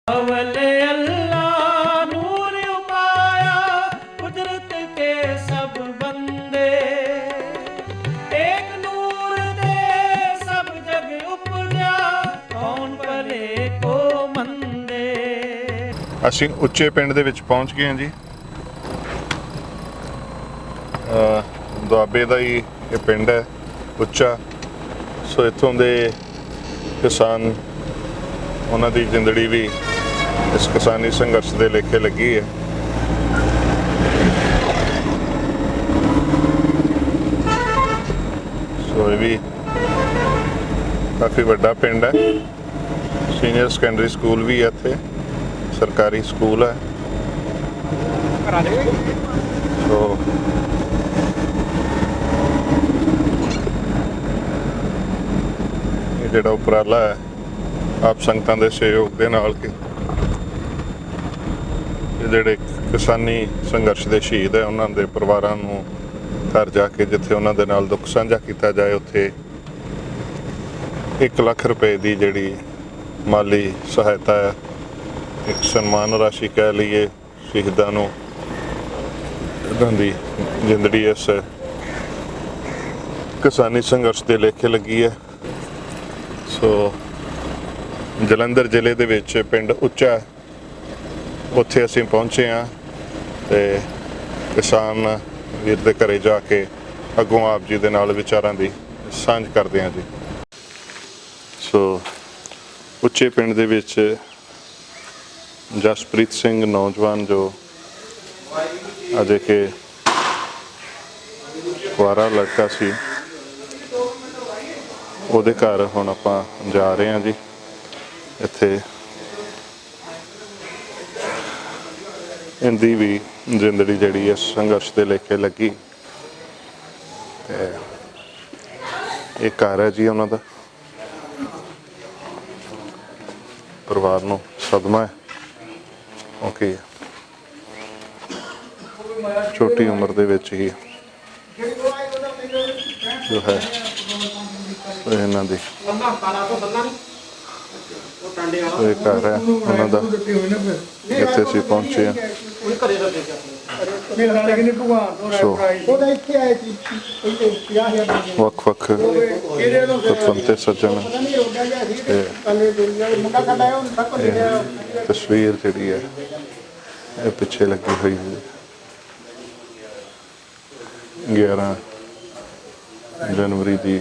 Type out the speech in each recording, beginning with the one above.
अवले अल्लाह नूर उपाया कुदरत के सब बंदे एक नूर दे सब जग उपजा कौन भले को मंदे। ਅਸੀਂ ਉੱਚੇ ਪਿੰਡ ਦੇ ਵਿੱਚ ਪਹੁੰਚ ਗਏ ਹਾਂ ਜੀ। ਦੁਆਬੇ ਦਾ ਹੀ ਇਹ ਪਿੰਡ ਹੈ ਉੱਚਾ। ਸੋ ਇੱਥੋਂ ਦੇ ਕਿਸਾਨ ਉਹਨਾਂ ਦੀ ਜ਼ਿੰਦਗੀ ਵੀ ਇਸ ਕਿਸਾਨੀ ਸੰਘਰਸ਼ ਦੇ ਲੇਖੇ ਲੱਗੀ ਹੈ। ਸੋ ਇਹ ਵੀ ਕਾਫੀ ਵੱਡਾ ਪਿੰਡ ਹੈ। ਸੀਨੀਅਰ ਸੈਕੰਡਰੀ ਸਕੂਲ ਵੀ ਹੈ ਇੱਥੇ, ਸਰਕਾਰੀ ਸਕੂਲ ਹੈ। ਸੋ ਇਹ ਜਿਹੜਾ ਉਪਰਾਲਾ ਹੈ ਆਪ ਸੰਗਤਾਂ ਦੇ ਸਹਿਯੋਗ ਦੇ ਨਾਲ ਕਿ ਜਿਹੜੇ ਕਿਸਾਨੀ ਸੰਘਰਸ਼ ਦੇ ਸ਼ਹੀਦ ਹੈ ਉਹਨਾਂ ਦੇ ਪਰਿਵਾਰਾਂ ਨੂੰ ਘਰ ਜਾ ਕੇ ਜਿੱਥੇ ਉਹਨਾਂ ਦੇ ਨਾਲ ਦੁੱਖ ਸਾਂਝਾ ਕੀਤਾ ਜਾਏ ਉੱਥੇ 1 ਲੱਖ ਰੁਪਏ ਦੀ ਜਿਹੜੀ ਮਾਲੀ ਸਹਾਇਤਾ ਹੈ, ਇੱਕ ਸਨਮਾਨ ਰਾਸ਼ੀ ਕਹਿ ਲਈਏ ਸ਼ਹੀਦਾਂ ਨੂੰ, ਉਹਨਾਂ ਦੀ ਜ਼ਿੰਦਗੀ ਇਸ ਕਿਸਾਨੀ ਸੰਘਰਸ਼ ਦੇ ਲੇਖੇ ਲੱਗੀ ਹੈ। ਸੋ ਜਲੰਧਰ ਜ਼ਿਲ੍ਹੇ ਦੇ ਵਿੱਚ ਪਿੰਡ ਉੱਚਾ, ਉੱਥੇ ਅਸੀਂ ਪਹੁੰਚੇ ਹਾਂ ਤੇ ਕਿਸਾਨ ਵੀਰ ਦੇ ਘਰੇ ਜਾ ਕੇ ਅੱਗੋਂ ਆਪ ਜੀ ਦੇ ਨਾਲ ਵਿਚਾਰਾਂ ਦੀ ਸਾਂਝ ਕਰਦੇ ਹਾਂ ਜੀ। ਸੋ ਉੱਚੇ ਪਿੰਡ ਦੇ ਵਿੱਚ ਜਸਪ੍ਰੀਤ ਸਿੰਘ ਨੌਜਵਾਨ ਜੋ ਅਜੇ ਕਿ ਕੁਆਰਾ ਲੜਕਾ ਸੀ, ਉਹਦੇ ਘਰ ਹੁਣ ਆਪਾਂ ਜਾ ਰਹੇ ਹਾਂ ਜੀ। ਇੱਥੇ ਇਹਦੀ ਵੀ ਜ਼ਿੰਦਗੀ ਜਿਹੜੀ ਹੈ ਸੰਘਰਸ਼ ਦੇ ਲੇਖੇ ਲੱਗੀ ਤੇ ਇਹ ਘਰ ਹੈ ਜੀ ਉਹਨਾਂ ਦਾ। ਪਰਿਵਾਰ ਨੂੰ ਸਦਮਾ ਹੈ ਕਿਉਂਕਿ ਛੋਟੀ ਉਮਰ ਦੇ ਵਿੱਚ ਹੀ ਜੋ ਹੈ ਇਹਨਾਂ ਦੀ ਇਹ ਘਰ ਹੈ ਉਹਨਾਂ ਦਾ, ਜਿੱਥੇ ਅਸੀਂ ਪਹੁੰਚੇ ਹਾਂ। ਸੋ ਵੱਖ-ਵੱਖ ਪਤਵੰਤੇ ਸੱਜਣ ਤਸਵੀਰ ਜਿਹੜੀ ਹੈ ਇਹ ਪਿੱਛੇ ਲੱਗੀ ਹੋਈ ਹੈ। 11 ਜਨਵਰੀ ਦੀ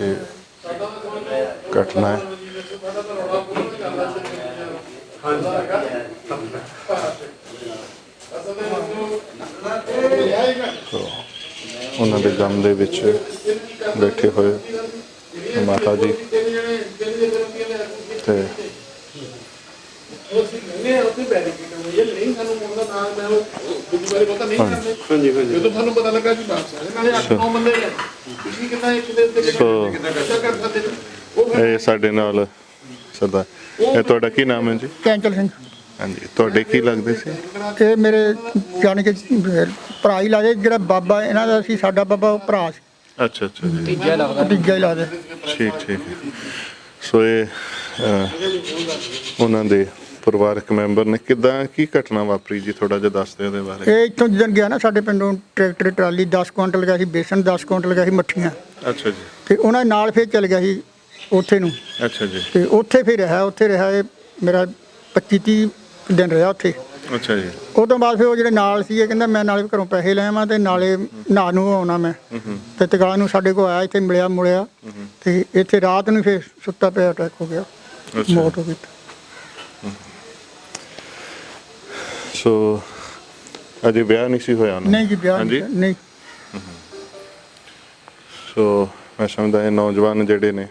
ਇਹ ਘਟਨਾ ਹੈ। ਉਹਨਾਂ ਦੇ ਗਮ ਦੇ ਵਿੱਚ ਬੈਠੇ ਹੋਏ ਮਾਤਾ ਜੀ ਤੇ ਇਹ ਸਾਡੇ ਨਾਲ ਸਰਦਾਰ, ਇਹ ਤੁਹਾਡਾ ਕੀ ਨਾਮ ਹੈ ਜੀ? ਕੈਂਚਲ ਸਿੰਘ। ਹਾਂਜੀ, ਤੁਹਾਡੇ ਕੀ ਲੱਗਦੇ ਸੀ? ਇਹ ਮੇਰੇ ਜਾਣੀ ਕਿ ਭਰਾ ਹੀ ਲੱਗਦੇ, ਜਿਹੜਾ ਬਾਬਾ ਇਹਨਾਂ ਦਾ ਸੀ, ਸਾਡਾ ਬਾਬਾ ਉਹ ਭਰਾ ਸੀ। ਅੱਛਾ ਅੱਛਾ ਜੀ, ਭਤੀਜਾ ਹੀ ਲੱਗਦਾ। ਠੀਕ ਠੀਕ। ਸੋ ਇਹ ਉਹਨਾਂ ਦੇ ਪਰਿਵਾਰਕ ਮੈਂਬਰ ਨੇ। ਕਿੱਦਾਂ ਕੀ ਘਟਨਾ ਵਾਪਰੀ ਜੀ, ਥੋੜਾ ਜਿਹਾ ਦੱਸ ਦਿਓ ਇਹਦੇ ਬਾਰੇ। ਇਹ ਇੱਥੋਂ ਜਿੱਦਣ ਗਿਆ ਨਾ ਸਾਡੇ ਪਿੰਡੋਂ ਟਰੈਕਟਰ ਟਰਾਲੀ 10 ਕੁਇੰਟਲ ਗਿਆ ਸੀ ਬੇਸਣ, 10 ਕੁਇੰਟਲ ਗਿਆ ਸੀ ਮੱਠੀਆਂ। ਅੱਛਾ ਜੀ। ਤੇ ਉਹਨਾਂ ਨਾਲ ਫਿਰ ਚੱਲ ਗਿਆ ਸੀ ਉੱਥੇ ਨੂੰ। ਅੱਛਾ ਜੀ। ਤੇ ਉੱਥੇ ਫਿਰ ਰਿਹਾ ਇਹ ਮੇਰਾ 25-30 ਦਿਨ ਰਿਹਾ ਉੱਥੇ। ਅੱਛਾ ਜੀ। ਉਹ ਤੋਂ ਬਾਅਦ ਫਿਰ ਉਹ ਜਿਹੜੇ ਨਾਲ ਸੀ, ਇਹ ਕਹਿੰਦਾ ਮੈਂ ਨਾਲੇ ਘਰੋਂ ਪੈਸੇ ਲੈ ਆਵਾਂ ਤੇ ਨਾਲੇ ਨਹਾ ਨੂੰ ਆਉਣਾ ਮੈਂ। ਤੇ ਤਗਾ ਨੂੰ ਸਾਡੇ ਕੋਲ ਆਇਆ, ਇੱਥੇ ਮਿਲਿਆ ਤੇ ਇੱਥੇ ਰਾਤ ਨੂੰ ਫਿਰ ਸੁੱਤਾ ਪਿਆ ਅਟੈਕ ਹੋ ਗਿਆ, ਮੌਤ ਹੋ ਗਈ। ਸੋ ਅਜੇ ਵਿਆਹ ਨਹੀਂ ਸੀ ਹੋਇਆ? ਨਹੀਂ ਜੀ, ਵਿਆਹ ਨਹੀਂ। ਸੋ ਮੈਂ ਸਮਝਦਾ ਇਹ ਨੌਜਵਾਨ ਜਿਹੜੇ ਨੇ,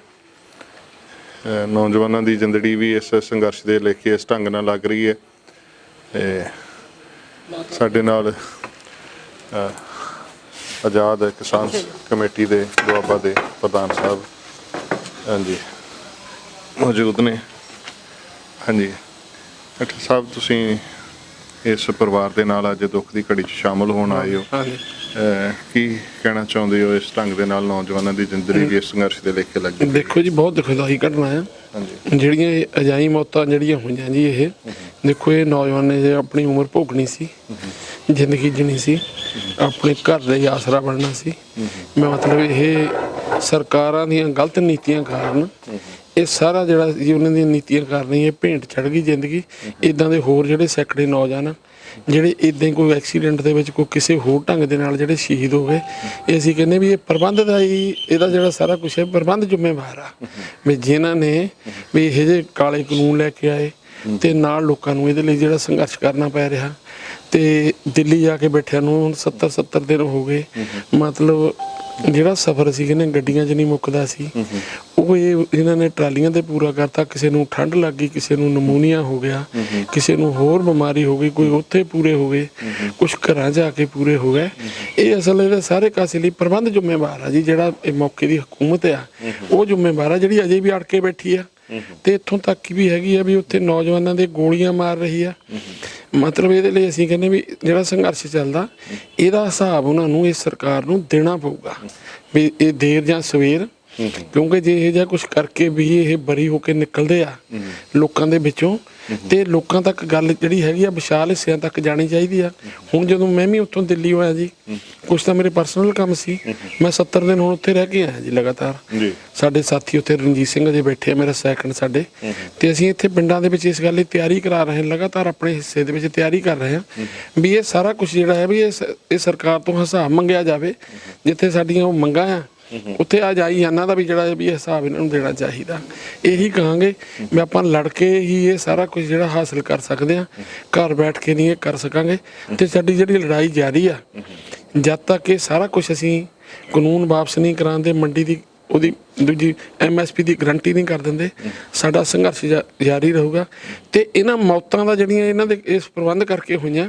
ਨੌਜਵਾਨਾਂ ਦੀ ਜ਼ਿੰਦਗੀ ਵੀ ਇਸ ਸੰਘਰਸ਼ ਦੇ ਲੇਖੇ ਇਸ ਢੰਗ ਨਾਲ ਲੱਗ ਰਹੀ ਹੈ। ਤੇ ਸਾਡੇ ਨਾਲ ਆਜ਼ਾਦ ਕਿਸਾਨ ਕਮੇਟੀ ਦੇ ਦੁਆਬਾ ਦੇ ਪ੍ਰਧਾਨ ਸਾਹਿਬ ਹਾਂਜੀ ਮੌਜੂਦ ਨੇ। ਹਾਂਜੀ ਡਾਕਟਰ ਸਾਹਿਬ, ਤੁਸੀਂ ਇਸ ਪਰਿਵਾਰ ਦੇ ਨਾਲ ਅੱਜ ਦੁੱਖ ਦੀ ਘੜੀ 'ਚ ਸ਼ਾਮਲ ਹੋਣ ਆਏ ਹੋ, ਕੀ ਕਹਿਣਾ ਚਾਹੁੰਦੇ ਹੋ ਇਸ ਢੰਗ ਦੇ ਨਾਲ ਨੌਜਵਾਨਾਂ ਦੀ ਜ਼ਿੰਦਗੀ ਵੀ ਇਸ ਸੰਘਰਸ਼ ਦੇ ਲੇਖੇ ਲੱਗੀ? ਦੇਖੋ ਜੀ, ਬਹੁਤ ਦੁਖਦਾਈ ਘਟਨਾ ਹੈ। ਹਾਂਜੀ ਜਿਹੜੀਆਂ ਇਹ ਅਜਾਈ ਮੌਤਾਂ ਜਿਹੜੀਆਂ ਹੋਈਆਂ ਜੀ, ਇਹ ਦੇਖੋ ਇਹ ਨੌਜਵਾਨ ਨੇ ਜੇ ਆਪਣੀ ਉਮਰ ਭੋਗਣੀ ਸੀ, ਜ਼ਿੰਦਗੀ ਜੀਣੀ ਸੀ, ਆਪਣੇ ਘਰ ਦਾ ਹੀ ਆਸਰਾ ਬਣਨਾ ਸੀ। ਮੈਂ ਮਤਲਬ ਇਹ ਸਰਕਾਰਾਂ ਦੀਆਂ ਗਲਤ ਨੀਤੀਆਂ ਕਾਰਨ ਇਹ ਸਾਰਾ ਜਿਹੜਾ ਜੀ ਉਹਨਾਂ ਦੀਆਂ ਨੀਤੀਆਂ ਕਾਰਨ ਹੀ ਇਹ ਭੇਂਟ ਚੜ੍ਹ ਗਈ ਜ਼ਿੰਦਗੀ। ਇੱਦਾਂ ਦੇ ਹੋਰ ਜਿਹੜੇ ਸੈਂਕੜੇ ਨੌਜਵਾਨ ਜਿਹੜੇ ਇੱਦਾਂ ਹੀ ਕੋਈ ਐਕਸੀਡੈਂਟ ਦੇ ਵਿੱਚ ਕੋਈ ਕਿਸੇ ਹੋਰ ਢੰਗ ਦੇ ਨਾਲ ਜਿਹੜੇ ਸ਼ਹੀਦ ਹੋ ਗਏ, ਇਹ ਅਸੀਂ ਕਹਿੰਦੇ ਵੀ ਇਹ ਪ੍ਰਬੰਧ ਦਾ ਹੀ ਇਹਦਾ ਜਿਹੜਾ ਸਾਰਾ ਕੁਛ ਹੈ ਪ੍ਰਬੰਧ ਜ਼ਿੰਮੇਵਾਰ ਆ ਵੀ ਜਿਨ੍ਹਾਂ ਨੇ ਵੀ ਇਹ ਜਿਹੇ ਕਾਲੇ ਕਾਨੂੰਨ ਲੈ ਕੇ ਆਏ ਤੇ ਨਾਲ ਲੋਕਾਂ ਨੂੰ ਇਹਦੇ ਲਈ ਜਿਹੜਾ ਸੰਘਰਸ਼ ਕਰਨਾ ਪੈ ਰਿਹਾ। ਤੇ ਦਿੱਲੀ ਜਾ ਕੇ ਬੈਠਿਆਂ ਨੂੰ 70 ਦਿਨ ਹੋ ਗਏ। ਮਤਲਬ ਜਿਹੜਾ ਸਫ਼ਰ ਸੀ ਕਹਿੰਦੇ ਗੱਡੀਆਂ 'ਚ ਨਹੀਂ ਮੁੱਕਦਾ ਸੀ, ਉਹ ਇਹਨਾਂ ਨੇ ਟਰਾਲੀਆਂ ਤੇ ਪੂਰਾ ਕਰਤਾ। ਕਿਸੇ ਨੂੰ ਠੰਡ ਲੱਗ ਗਈ, ਕਿਸੇ ਨੂੰ ਨਮੂਨੀਆ ਹੋ ਗਿਆ, ਕਿਸੇ ਨੂੰ ਹੋਰ ਬਿਮਾਰੀ ਹੋ ਗਈ, ਕੋਈ ਉੱਥੇ ਪੂਰੇ ਹੋ ਗਏ, ਕੁਛ ਘਰਾਂ 'ਚ ਆ ਕੇ ਪੂਰੇ ਹੋ ਗਏ। ਇਹ ਅਸਲ ਇਹਦੇ ਸਾਰੇ ਕਾਸੇ ਲਈ ਪ੍ਰਬੰਧ ਜ਼ਿੰਮੇਵਾਰ ਆ ਜੀ। ਜਿਹੜਾ ਇਹ ਮੌਕੇ ਦੀ ਹਕੂਮਤ ਆ ਉਹ ਜ਼ਿੰਮੇਵਾਰ ਆ, ਜਿਹੜੀ ਅਜੇ ਵੀ ਅੜ ਕੇ ਬੈਠੀ ਆ। ਤੇ ਇੱਥੋਂ ਤੱਕ ਵੀ ਹੈਗੀ ਆ ਵੀ ਉੱਥੇ ਨੌਜਵਾਨਾਂ ਦੇ ਗੋਲੀਆਂ ਮਾਰ ਰਹੀ ਆ। ਮਤਲਬ ਇਹਦੇ ਲਈ ਅਸੀਂ ਕਹਿੰਦੇ ਵੀ ਜਿਹੜਾ ਸੰਘਰਸ਼ ਚੱਲਦਾ ਇਹਦਾ ਹਿਸਾਬ ਉਹਨਾਂ ਨੂੰ, ਇਸ ਸਰਕਾਰ ਨੂੰ ਦੇਣਾ ਪਊਗਾ ਵੀ ਇਹ ਦੇਰ ਜਾਂ ਸਵੇਰ। ਕਿਉਂਕਿ ਜੇ ਇਹ ਜਿਹਾ ਕੁਛ ਕਰਕੇ ਵੀ ਇਹ ਬਰੀ ਹੋ ਕੇ ਨਿਕਲਦੇ ਆ ਲੋਕਾਂ ਦੇ ਵਿੱਚੋਂ, ਤੇ ਲੋਕਾਂ ਤੱਕ ਗੱਲ ਜਿਹੜੀ ਹੈਗੀ ਆ ਵਿਸ਼ਾਲ ਹਿੱਸਿਆਂ ਤੱਕ ਜਾਣੀ ਚਾਹੀਦੀ ਆ। ਹੁਣ ਜਦੋਂ ਮੈਂ ਵੀ ਉੱਥੋਂ ਦਿੱਲੀ ਹੋਇਆ ਜੀ, ਕੁਛ ਤਾਂ ਮੇਰੇ ਪਰਸਨਲ ਕੰਮ ਸੀ, ਮੈਂ 70 ਦਿਨ ਹੁਣ ਉੱਥੇ ਰਹਿ ਕੇ ਆਇਆ ਜੀ ਲਗਾਤਾਰ। ਸਾਡੇ ਸਾਥੀ ਉੱਥੇ ਰਣਜੀਤ ਸਿੰਘ ਅਜੇ ਬੈਠੇ ਆ, ਮੇਰਾ ਸੈਕੰਡ ਸਾਡੇ, ਤੇ ਅਸੀਂ ਇੱਥੇ ਪਿੰਡਾਂ ਦੇ ਵਿੱਚ ਇਸ ਗੱਲ ਦੀ ਤਿਆਰੀ ਕਰਾ ਰਹੇ ਹਾਂ, ਲਗਾਤਾਰ ਆਪਣੇ ਹਿੱਸੇ ਦੇ ਵਿੱਚ ਤਿਆਰੀ ਕਰ ਰਹੇ ਹਾਂ ਵੀ ਇਹ ਸਾਰਾ ਕੁਛ ਜਿਹੜਾ ਹੈ ਵੀ ਇਹ ਸਰਕਾਰ ਤੋਂ ਹਿਸਾਬ ਮੰਗਿਆ ਜਾਵੇ। ਜਿੱਥੇ ਸਾਡੀਆਂ ਉਹ ਮੰਗਾਂ ਆ ਉੱਥੇ ਆ ਜਾਈ ਇਹਨਾਂ ਦਾ ਵੀ ਜਿਹੜਾ ਵੀ ਹਿਸਾਬ ਇਹਨਾਂ ਨੂੰ ਦੇਣਾ ਚਾਹੀਦਾ। ਇਹੀ ਕਹਾਂਗੇ ਵੀ ਆਪਾਂ ਲੜ ਕੇ ਹੀ ਇਹ ਸਾਰਾ ਕੁਝ ਜਿਹੜਾ ਹਾਸਲ ਕਰ ਸਕਦੇ ਹਾਂ, ਘਰ ਬੈਠ ਕੇ ਨਹੀਂ ਇਹ ਕਰ ਸਕਾਂਗੇ। ਤੇ ਸਾਡੀ ਜਿਹੜੀ ਲੜਾਈ ਜਾਰੀ ਆ, ਜਦ ਤੱਕ ਇਹ ਸਾਰਾ ਕੁਝ ਅਸੀਂ ਕਾਨੂੰਨ ਵਾਪਸ ਨਹੀਂ ਕਰਾਉਂਦੇ, ਮੰਡੀ ਦੀ ਉਹਦੀ ਦੂਜੀ MSP ਦੀ ਗਰੰਟੀ ਨਹੀਂ ਕਰ ਦਿੰਦੇ, ਸਾਡਾ ਸੰਘਰਸ਼ ਜਾਰੀ ਰਹੂਗਾ। ਤੇ ਇਹਨਾਂ ਮੌਤਾਂ ਦਾ ਜਿਹੜੀਆਂ ਇਹਨਾਂ ਦੇ ਇਸ ਪ੍ਰਬੰਧ ਕਰਕੇ ਹੋਈਆਂ,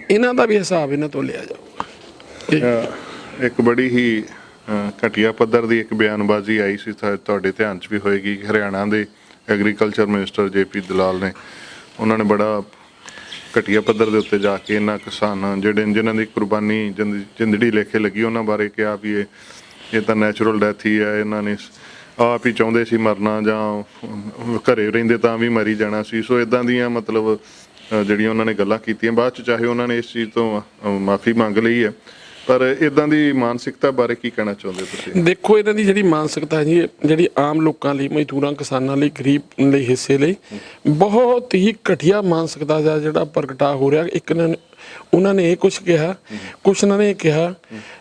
ਇਹਨਾਂ ਦਾ ਵੀ ਹਿਸਾਬ ਇਹਨਾਂ ਤੋਂ ਲਿਆ ਜਾਊਗਾ। ਇੱਕ ਬੜੀ ਹੀ ਘਟੀਆ ਪੱਧਰ ਦੀ ਇੱਕ ਬਿਆਨਬਾਜ਼ੀ ਆਈ ਸੀ, ਤੁਹਾਡੇ ਧਿਆਨ 'ਚ ਵੀ ਹੋਏਗੀ। ਹਰਿਆਣਾ ਦੇ ਐਗਰੀਕਲਚਰ ਮਿਨਿਸਟਰ JP ਦਲਾਲ ਨੇ, ਉਹਨਾਂ ਨੇ ਬੜਾ ਘਟੀਆ ਪੱਧਰ ਦੇ ਉੱਤੇ ਜਾ ਕੇ ਇਹਨਾਂ ਕਿਸਾਨ ਜਿਨ੍ਹਾਂ ਦੀ ਕੁਰਬਾਨੀ ਜ਼ਿੰਦੜੀ ਲੇਖੇ ਲੱਗੀ ਉਹਨਾਂ ਬਾਰੇ ਕਿਹਾ ਵੀ ਇਹ ਤਾਂ ਨੈਚੁਰਲ ਡੈਥ ਹੀ ਹੈ, ਇਹਨਾਂ ਨੇ ਆਪ ਹੀ ਚਾਹੁੰਦੇ ਸੀ ਮਰਨਾ ਜਾਂ ਘਰੇ ਰਹਿੰਦੇ ਤਾਂ ਵੀ ਮਰੀ ਜਾਣਾ ਸੀ। ਸੋ ਇਦਾਂ ਦੀਆਂ ਮਤਲਬ ਜਿਹੜੀਆਂ ਉਹਨਾਂ ਨੇ ਗੱਲਾਂ ਕੀਤੀਆਂ। ਬਾਅਦ 'ਚ ਚਾਹੇ ਉਹਨਾਂ ਨੇ ਇਸ ਚੀਜ਼ ਤੋਂ ਮਾਫੀ ਮੰਗ ਲਈ ਹੈ, ਪਰ ਇਦਾਂ ਦੀ ਮਾਨਸਿਕਤਾ ਬਾਰੇ ਕੀ ਕਹਿਣਾ ਚਾਹੁੰਦੇ ਤੁਸੀਂ? ਦੇਖੋ ਇਹਨਾਂ ਦੀ ਜਿਹੜੀ ਮਾਨਸਿਕਤਾ ਜੀ, ਜਿਹੜੀ ਆਮ ਲੋਕਾਂ ਲਈ, ਮਜ਼ਦੂਰਾਂ, ਕਿਸਾਨਾਂ ਲਈ, ਗਰੀਬ ਲਈ, ਹਿੱਸੇ ਲਈ ਬਹੁਤ ਹੀ ਘਟੀਆ ਮਾਨਸਿਕਤਾ ਦਾ ਜਿਹੜਾ ਪ੍ਰਗਟਾ ਹੋ ਰਿਹਾ। ਇੱਕ ਉਹਨਾਂ ਨੇ ਇਹ ਕੁਛ ਕਿਹਾ, ਕੁਛ ਉਹਨਾਂ ਨੇ ਇਹ ਕਿਹਾ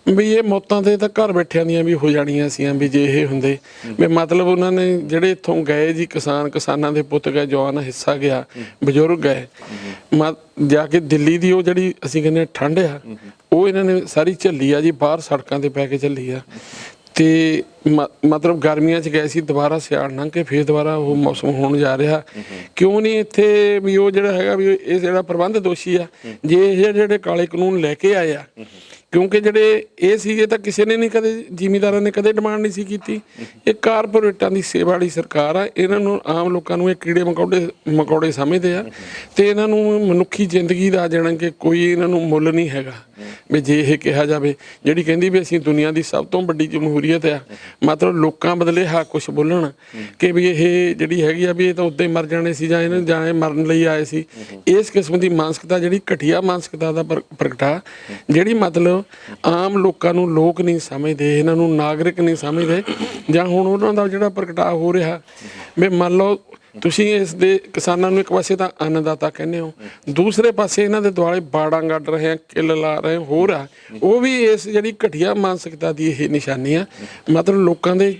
ਵੀ ਇਹ ਮੌਤਾਂ ਤੇ ਤਾਂ ਘਰ ਬੈਠਿਆਂ ਦੀਆਂ ਵੀ ਹੋ ਜਾਣੀਆਂ ਸੀ ਵੀ ਜੇ ਇਹ ਹੁੰਦੇ ਵੀ। ਮਤਲਬ ਉਹਨਾਂ ਨੇ ਜਿਹੜੇ ਇੱਥੋਂ ਗਏ ਜੀ, ਕਿਸਾਨਾਂ ਦੇ ਪੁੱਤ ਗਏ, ਜਵਾਨ ਹਿੱਸਾ ਗਿਆ, ਬਜ਼ੁਰਗ ਗਏ, ਜਾ ਕੇ ਦਿੱਲੀ ਦੀ ਉਹ ਜਿਹੜੀ ਅਸੀਂ ਕਹਿੰਦੇ ਠੰਡ ਆ ਉਹ ਇਹਨਾਂ ਨੇ ਸਾਰੀ ਝੱਲੀ ਆ ਜੀ, ਬਾਹਰ ਸੜਕਾਂ ਤੇ ਪੈ ਕੇ ਝੱਲੀ ਆ। ਤੇ ਮਤਲਬ ਗਰਮੀਆਂ 'ਚ ਗਏ ਸੀ, ਦੁਬਾਰਾ ਸਿਆਲ ਲੰਘ ਕੇ ਫੇਰ ਦੁਬਾਰਾ ਉਹ ਮੌਸਮ ਹੋਣ ਜਾ ਰਿਹਾ। ਕਿਉਂ ਨਹੀਂ ਇੱਥੇ ਵੀ ਉਹ ਜਿਹੜਾ ਹੈਗਾ ਵੀ ਇਹ ਜਿਹੜਾ ਪ੍ਰਬੰਧ ਦੋਸ਼ੀ ਆ, ਜੇ ਇਹ ਜਿਹੜੇ ਕਾਲੇ ਕਾਨੂੰਨ ਲੈ ਕੇ ਆਏ ਆ, ਕਿਉਂਕਿ ਜਿਹੜੇ ਇਹ ਸੀਗੇ ਤਾਂ ਕਿਸੇ ਨੇ ਨਹੀਂ ਕਦੇ, ਜ਼ਿਮੀਂਦਾਰਾਂ ਨੇ ਕਦੇ ਡਿਮਾਂਡ ਨਹੀਂ ਸੀ ਕੀਤੀ। ਇਹ ਕਾਰਪੋਰੇਟਾਂ ਦੀ ਸੇਵਾ ਵਾਲੀ ਸਰਕਾਰ ਆ, ਇਹਨਾਂ ਨੂੰ ਆਮ ਲੋਕਾਂ ਨੂੰ ਇਹ ਕੀੜੇ ਮਕੌੜੇ ਸਮਝਦੇ ਆ ਤੇ ਇਹਨਾਂ ਨੂੰ ਮਨੁੱਖੀ ਜ਼ਿੰਦਗੀ ਦਾ ਜਾਣਾ ਕਿ ਕੋਈ ਇਹਨਾਂ ਨੂੰ ਮੁੱਲ ਨਹੀਂ ਹੈਗਾ। ਵੀ ਜੇ ਇਹ ਕਿਹਾ ਜਾਵੇ ਜਿਹੜੀ ਕਹਿੰਦੀ ਵੀ ਅਸੀਂ ਦੁਨੀਆ ਦੀ ਸਭ ਤੋਂ ਵੱਡੀ ਜਮਹੂਰੀਅਤ ਆ, ਮਤਲਬ ਲੋਕਾਂ ਬਦਲੇ ਹਾਂ ਕੁਛ ਬੋਲਣ ਕਿ ਵੀ ਇਹ ਜਿਹੜੀ ਹੈਗੀ ਆ ਵੀ ਇਹ ਤਾਂ ਉੱਦਾਂ ਹੀ ਮਰ ਜਾਣੇ ਸੀ ਜਾਂ ਇਹਨਾਂ ਜਾਂ ਇਹ ਮਰਨ ਲਈ ਆਏ ਸੀ। ਇਸ ਕਿਸਮ ਦੀ ਮਾਨਸਿਕਤਾ, ਜਿਹੜੀ ਘਟੀਆ ਮਾਨਸਿਕਤਾ ਦਾ ਪ੍ਰਗਟਾ, ਜਿਹੜੀ ਮਤਲਬ ਆਮ ਲੋਕਾਂ ਨੂੰ ਲੋਕ ਨਹੀਂ ਸਮਝਦੇ, ਇਹਨਾਂ ਨੂੰ ਨਾਗਰਿਕ ਨਹੀਂ ਸਮਝਦੇ, ਜਾਂ ਹੁਣ ਉਹਨਾਂ ਦਾ ਜਿਹੜਾ ਪ੍ਰਗਟਾਅ ਹੋ ਰਿਹਾ ਵੀ ਮੰਨ ਲਓ ਤੁਸੀਂ ਇਸ ਦੇ ਕਿਸਾਨਾਂ ਨੂੰ ਇੱਕ ਪਾਸੇ ਤਾਂ ਅੰਨਦਾਤਾ ਕਹਿੰਦੇ ਹੋ, ਦੂਸਰੇ ਪਾਸੇ ਇਹਨਾਂ ਦੇ ਦੁਆਲੇ ਬਾੜਾਂ ਗੱਡ ਰਹੇ ਆ, ਕਿੱਲ ਲਾ ਰਹੇ ਹੋਰ ਆ, ਉਹ ਵੀ ਇਸ ਜਿਹੜੀ ਘਟੀਆ ਮਾਨਸਿਕਤਾ ਦੀ ਇਹ ਨਿਸ਼ਾਨੀ ਆ। ਮਤਲਬ ਲੋਕਾਂ ਦੇ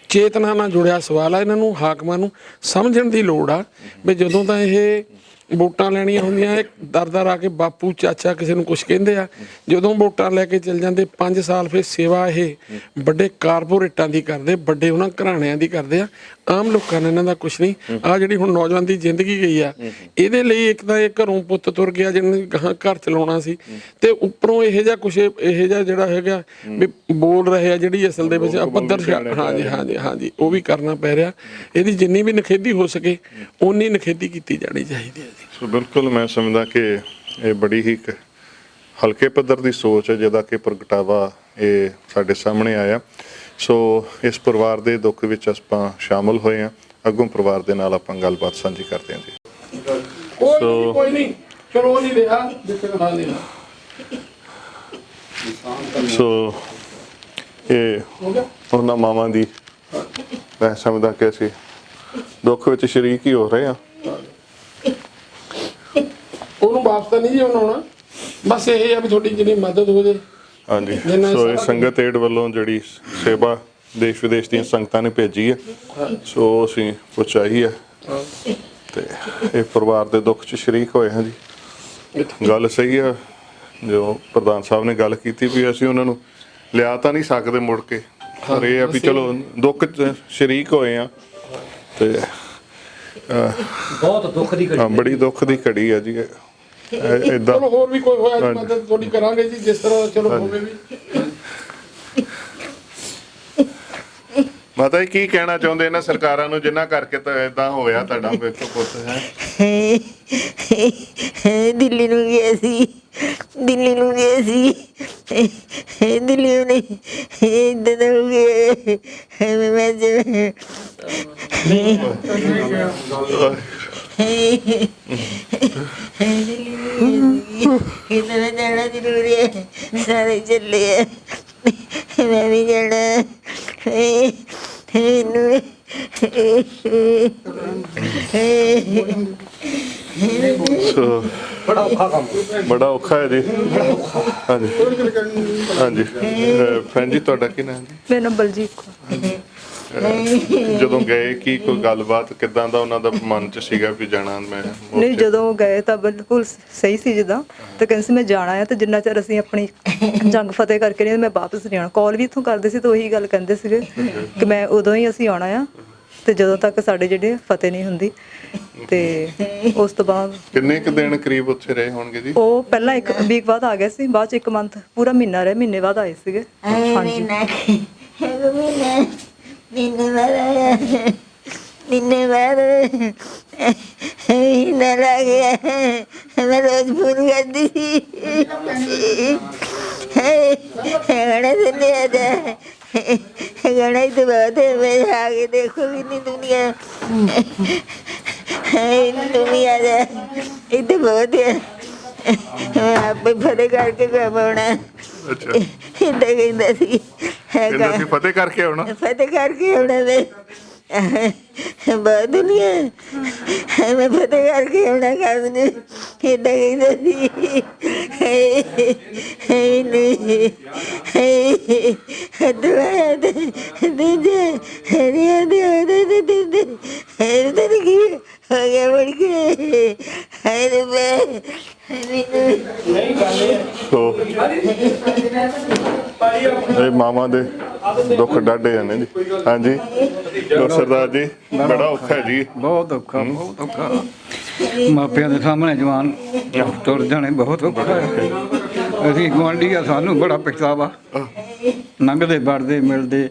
ਚੇਤਨਾ ਨਾਲ ਜੁੜਿਆ ਸਵਾਲ ਆ, ਇਹਨਾਂ ਨੂੰ ਹਾਕਮਾਂ ਨੂੰ ਸਮਝਣ ਦੀ ਲੋੜ ਆ ਵੀ ਜਦੋਂ ਤਾਂ ਇਹ ਵੋਟਾਂ ਲੈਣੀਆਂ ਹੁੰਦੀਆਂ ਇਹ ਦਰ ਆ ਕੇ ਬਾਪੂ ਚਾਚਾ ਕਿਸੇ ਨੂੰ ਕੁਛ ਕਹਿੰਦੇ ਆ, ਜਦੋਂ ਵੋਟਾਂ ਲੈ ਕੇ ਚੱਲ ਜਾਂਦੇ 5 ਸਾਲ ਫਿਰ ਸੇਵਾ ਇਹ ਵੱਡੇ ਕਾਰਪੋਰੇਟਾਂ ਦੀ ਕਰਦੇ, ਵੱਡੇ ਉਹਨਾਂ ਘਰਾਣਿਆਂ ਦੀ ਕਰਦੇ ਆ। ਆਮ ਲੋਕਾਂ ਨੇ ਇਹਨਾਂ ਦਾ ਕੁਛ ਨਹੀਂ। ਆ ਜਿਹੜੀ ਹੁਣ ਨੌਜਵਾਨ ਦੀ ਜ਼ਿੰਦਗੀ ਗਈ ਆ, ਇਹਦੇ ਲਈ ਇੱਕ ਤਾਂ ਇਹ ਘਰੋਂ ਪੁੱਤ ਤੁਰ ਗਿਆ ਜਿਹਨੇ ਗਾਹਾਂ ਘਰ ਚਲਾਉਣਾ ਸੀ, ਤੇ ਉੱਪਰੋਂ ਇਹੋ ਜਿਹਾ ਕੁਛ ਇਹੋ ਜਿਹਾ ਜਿਹੜਾ ਹੈਗਾ ਵੀ ਬੋਲ ਰਹੇ ਆ ਜਿਹੜੀ ਅਸਲ ਦੇ ਵਿੱਚ ਪੱਧਰ, ਹਾਂਜੀ ਉਹ ਵੀ ਕਰਨਾ ਪੈ ਰਿਹਾ। ਇਹਦੀ ਜਿੰਨੀ ਵੀ ਨਿਖੇਧੀ ਹੋ ਸਕੇ ਓਨੀ ਨਿਖੇਧੀ ਕੀਤੀ ਜਾਣੀ ਚਾਹੀਦੀ ਹੈ। ਸੋ ਬਿਲਕੁਲ ਮੈਂ ਸਮਝਦਾ ਕਿ ਇਹ ਬੜੀ ਹੀ ਇੱਕ ਹਲਕੇ ਪੱਧਰ ਦੀ ਸੋਚ ਹੈ ਜਿਹਦਾ ਕਿ ਪ੍ਰਗਟਾਵਾ ਇਹ ਸਾਡੇ ਸਾਹਮਣੇ ਆਇਆ। ਸੋ ਇਸ ਪਰਿਵਾਰ ਦੇ ਦੁੱਖ ਵਿੱਚ ਆਪਾਂ ਸ਼ਾਮਲ ਹੋਏ ਹਾਂ। ਅੱਗੋਂ ਪਰਿਵਾਰ ਦੇ ਨਾਲ ਆਪਾਂ ਗੱਲਬਾਤ ਸਾਂਝੀ ਕਰਦੇ ਹਾਂ ਜੀ। ਕੋਈ ਨਹੀਂ ਚਲੋ ਉਹ ਨਹੀਂ ਰਿਹਾ ਦੇਖੋ ਨਾਲ ਨਹੀਂ ਸੋ ਇਹ ਉਹਨਾਂ ਮਾਵਾਂ ਦੀ ਮੈਂ ਸਮਝਦਾ ਕਿ ਅਸੀਂ ਦੁੱਖ ਵਿੱਚ ਸ਼ਰੀਕ ਹੀ ਹੋ ਰਹੇ ਹਾਂ। ਉਹਨੂੰ ਵਾਪਸ ਤਾਂ ਨਹੀਂ ਜੀ ਆਉਣਾ, ਬਸ ਇਹ ਆ ਵੀ ਤੁਹਾਡੀ ਜਿਹੜੀ ਮਦਦ ਹੋ ਜੇ। ਹਾਂਜੀ, ਸੋ ਇਹ ਸੰਗਤ ਏਡ ਵੱਲੋਂ ਜਿਹੜੀ ਸੇਵਾ ਦੇਸ਼ ਵਿਦੇਸ਼ ਦੀਆਂ ਸੰਗਤਾਂ ਨੇ ਭੇਜੀ ਹੈ, ਸੋ ਅਸੀਂ ਪਹੁੰਚਾਈ ਹੈ ਤੇ ਇਹ ਪਰਿਵਾਰ ਦੇ ਦੁੱਖ 'ਚ ਸ਼ਰੀਕ ਹੋਏ ਹਾਂ ਜੀ। ਗੱਲ ਸਹੀ ਹੈ ਜੋ ਪ੍ਰਧਾਨ ਸਾਹਿਬ ਨੇ ਗੱਲ ਕੀਤੀ ਵੀ ਅਸੀਂ ਉਹਨਾਂ ਨੂੰ ਲਿਆ ਤਾਂ ਨਹੀਂ ਸਕਦੇ ਮੁੜ ਕੇ, ਪਰ ਇਹ ਆ ਵੀ ਚਲੋ ਦੁੱਖ 'ਚ ਸ਼ਰੀਕ ਹੋਏ ਆ ਤੇ ਬਹੁਤ ਦੁੱਖ ਦੀ ਘੜੀ ਬੜੀ ਦੁੱਖ ਦੀ ਘੜੀ ਹੈ ਜੀ ਏਦਾਂ। ਚਲੋ ਹੋਰ ਵੀ ਕੋਈ ਹੋਇਆ ਮਦਦ ਤੁਹਾਡੀ ਕਰਾਂਗੇ ਜੀ ਜਿਸ ਤਰ੍ਹਾਂ ਚਲੋ ਹੋਵੇ ਵੀ। ਮਾਤਾ ਜੀ ਕੀ ਕਹਿਣਾ ਚਾਹੁੰਦੇ ਇਹਨਾਂ ਸਰਕਾਰਾਂ ਨੂੰ ਜਿਨ੍ਹਾਂ ਕਰਕੇ ਤਾਂ ਏਦਾਂ ਹੋਇਆ ਤੁਹਾਡਾ ਵੇਖੋ ਪੁੱਤ ਹੈ? ਦਿੱਲੀ ਨੂੰ ਗਿਆ ਸੀ ਦਿੱਲੀ ਨੂੰ ਨਹੀਂ ਇੱਦਾਂ ਹੋ ਗਿਆ ਮੈਂ ਜਿਵੇਂ ਕਿਤੇ ਮੈਂ ਜਾਣਾ ਜ਼ਰੂਰੀ ਹੈ ਸਾਰੇ ਚੱਲੇ ਆ ਮੈਂ ਵੀ ਜਾਣਾ ਮੈਨੂੰ ਸੋ ਬੜਾ ਔਖਾ ਹੈ ਜੀ। ਹਾਂਜੀ ਹਾਂਜੀ ਭੈਣ ਜੀ ਤੁਹਾਡਾ ਕੀ ਨਾਮ ਜੀ? ਮੇਰਾ ਨਾਮ ਬਲਜੀਤ ਕੌਰ। ਜਦੋਂ ਗਏ ਕੀ ਕੋਈ ਗੱਲਬਾਤ ਕਿੱਦਾਂ ਦਾ ਉਹਨਾਂ ਦਾ ਮਨ 'ਚ ਸੀਗਾ ਵੀ ਜਾਣਾ ਮੈਂ ਨਹੀਂ ਜਦੋਂ ਗਏ ਤਾਂ ਬਿਲਕੁਲ ਸਹੀ ਸੀ ਜਿੱਦਾਂ ਤੇ ਕਹਿੰਦੇ ਸੀ ਮੈਂ ਜਾਣਾ ਆ ਤੇ ਜਿੰਨਾ ਚਿਰ ਅਸੀਂ ਆਪਣੀ ਜੰਗ ਫਤਿਹ ਕਰਕੇ ਨਹੀਂ ਮੈਂ ਵਾਪਸ ਨਹੀਂ ਆਉਣਾ। ਕਾਲ ਵੀ ਇੱਥੋਂ ਕਰਦੇ ਸੀ ਤਾਂ ਉਹੀ ਗੱਲ ਕਹਿੰਦੇ ਸੀਗੇ ਕਿ ਮੈਂ ਉਦੋਂ ਹੀ ਅਸੀਂ ਆਉਣਾ ਆ ਤੇ ਜਦੋਂ ਤੱਕ ਸਾਡੇ ਜਿਹੜੇ ਫਤਿਹ ਨਹੀਂ ਹੁੰਦੀ। ਤੇ ਉਸ ਤੋਂ ਬਾਅਦ ਕਿੰਨੇ ਕੁ ਦਿਨ ਕਰੀਬ ਉੱਥੇ ਰਹੇ ਹੋਣਗੇ ਜੀ? ਉਹ ਪਹਿਲਾਂ 1 ਵੀਕ ਬਾਅਦ ਆ ਗਏ ਸੀ, ਬਾਅਦ ਚ 1 ਮੰਥ ਪੂਰਾ ਮਹੀਨਾ ਰਹੇ, ਮਹੀਨੇ ਬਾਅਦ ਆਏ ਸੀਗੇ। ਹਾਂਜੀ निन्ने बार महीना लग गया मैं रोज फोन करती थी गणेश ले आजा गणेश तो बहुत है मैं आगे देखो भी नहीं दुनिया दुनिया जा ये तो बहुत है मैं आप फतेह करके पाना इतना कहता सी ਫਤਿਹ ਕਰਕੇ ਆਉਣਾ फतेह करके आना मैं बहुत दुनिया मैं फतेह करके आना काम ने इतना कहता हो गया बढ़ के ਸੋ ਇਹ ਮਾਵਾਂ ਦੇ ਦੁੱਖ ਡਾਢੇ ਜਾਂਦੇ ਜੀ। ਹਾਂਜੀ ਸਰਦਾਰ ਜੀ ਬੜਾ ਔਖਾ ਹੈ ਜੀ। ਬਹੁਤ ਔਖਾ ਮਾਪਿਆਂ ਦੇ ਸਾਹਮਣੇ ਜਵਾਨ ਤੁਰ ਜਾਣੇ ਬਹੁਤ ਔਖਾ ਹੈ। ਅਸੀਂ ਗੁਆਂਢੀ ਆ ਸਾਨੂੰ ਬੜਾ ਪਛਤਾਵਾ ਲੰਘਦੇ ਵੜਦੇ ਮਿਲਦੇ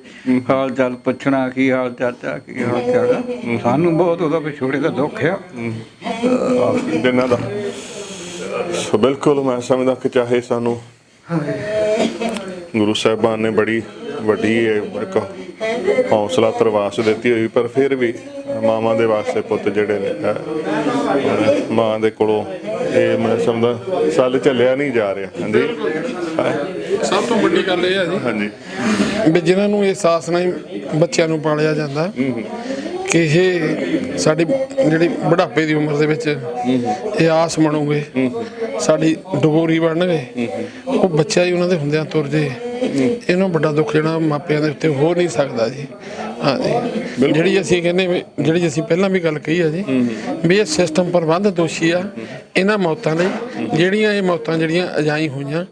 ਹਾਲ ਚਾਲ ਪੁੱਛਣਾ ਕੀ ਹਾਲ ਚਾਚਾ ਕੀ ਹਾਲ ਚਾਲ ਸਾਨੂੰ ਬਹੁਤ ਉਹਦਾ ਵਿਛੋੜੇ ਦਾ ਦੁੱਖ ਆ ਦਿਨਾਂ ਦਾ। ਸੋ ਬਿਲਕੁਲ ਮੈਂ ਸਮਝਦਾ ਕਿ ਚਾਹੇ ਸਾਨੂੰ ਗੁਰੂ ਸਾਹਿਬਾਨ ਨੇ ਬੜੀ ਵੱਡੀ ਇੱਕ ਹੌਸਲਾ ਤਰਵਾਸ ਦਿੱਤੀ ਹੋਈ, ਪਰ ਫਿਰ ਵੀ ਮਾਵਾਂ ਦੇ ਵਾਸਤੇ ਪੁੱਤ ਜਿਹੜੇ ਨੇ ਮਾਂ ਦੇ ਕੋਲੋਂ ਇਹ ਮੈਂ ਸਮਝਦਾ ਸਾਲ ਝੱਲਿਆ ਨਹੀਂ ਜਾ ਰਿਹਾ। ਹਾਂਜੀ ਸਭ ਤੋਂ ਵੱਡੀ ਗੱਲ ਇਹ ਹੈ ਜੀ ਹਾਂਜੀ ਵੀ ਜਿਨ੍ਹਾਂ ਨੂੰ ਇਹ ਅਹਿਸਾਸ ਨਹੀਂ ਬੱਚਿਆਂ ਨੂੰ ਪਾਲਿਆ ਜਾਂਦਾ ਕਿ ਇਹ ਸਾਡੀ ਜਿਹੜੀ ਬੁਢਾਪੇ ਦੀ ਉਮਰ ਦੇ ਵਿੱਚ ਇਹ ਆਸ ਬਣੂਗੇ ਸਾਡੀ ਡਗੋਰੀ ਬਣਨਗੇ, ਉਹ ਬੱਚਾ ਹੀ ਉਹਨਾਂ ਦੇ ਹੁੰਦਿਆਂ ਤੁਰ ਜੇ ਇਹਨੂੰ ਵੱਡਾ ਦੁੱਖ ਜਿਹੜਾ ਮਾਪਿਆਂ ਦੇ ਉੱਤੇ ਹੋ ਨਹੀਂ ਸਕਦਾ ਜੀ। ਹਾਂਜੀ ਜਿਹੜੀ ਅਸੀਂ ਕਹਿੰਦੇ ਵੀ ਜਿਹੜੀ ਅਸੀਂ ਪਹਿਲਾਂ ਵੀ ਗੱਲ ਕਹੀ ਆ ਜੀ ਵੀ ਇਹ ਸਿਸਟਮ ਪ੍ਰਬੰਧ ਦੋਸ਼ੀ ਆ ਇਹਨਾਂ ਮੌਤਾਂ ਲਈ। ਜਿਹੜੀਆਂ ਇਹ ਮੌਤਾਂ ਜਿਹੜੀਆਂ ਅਜਾਈ ਹੋਈਆਂ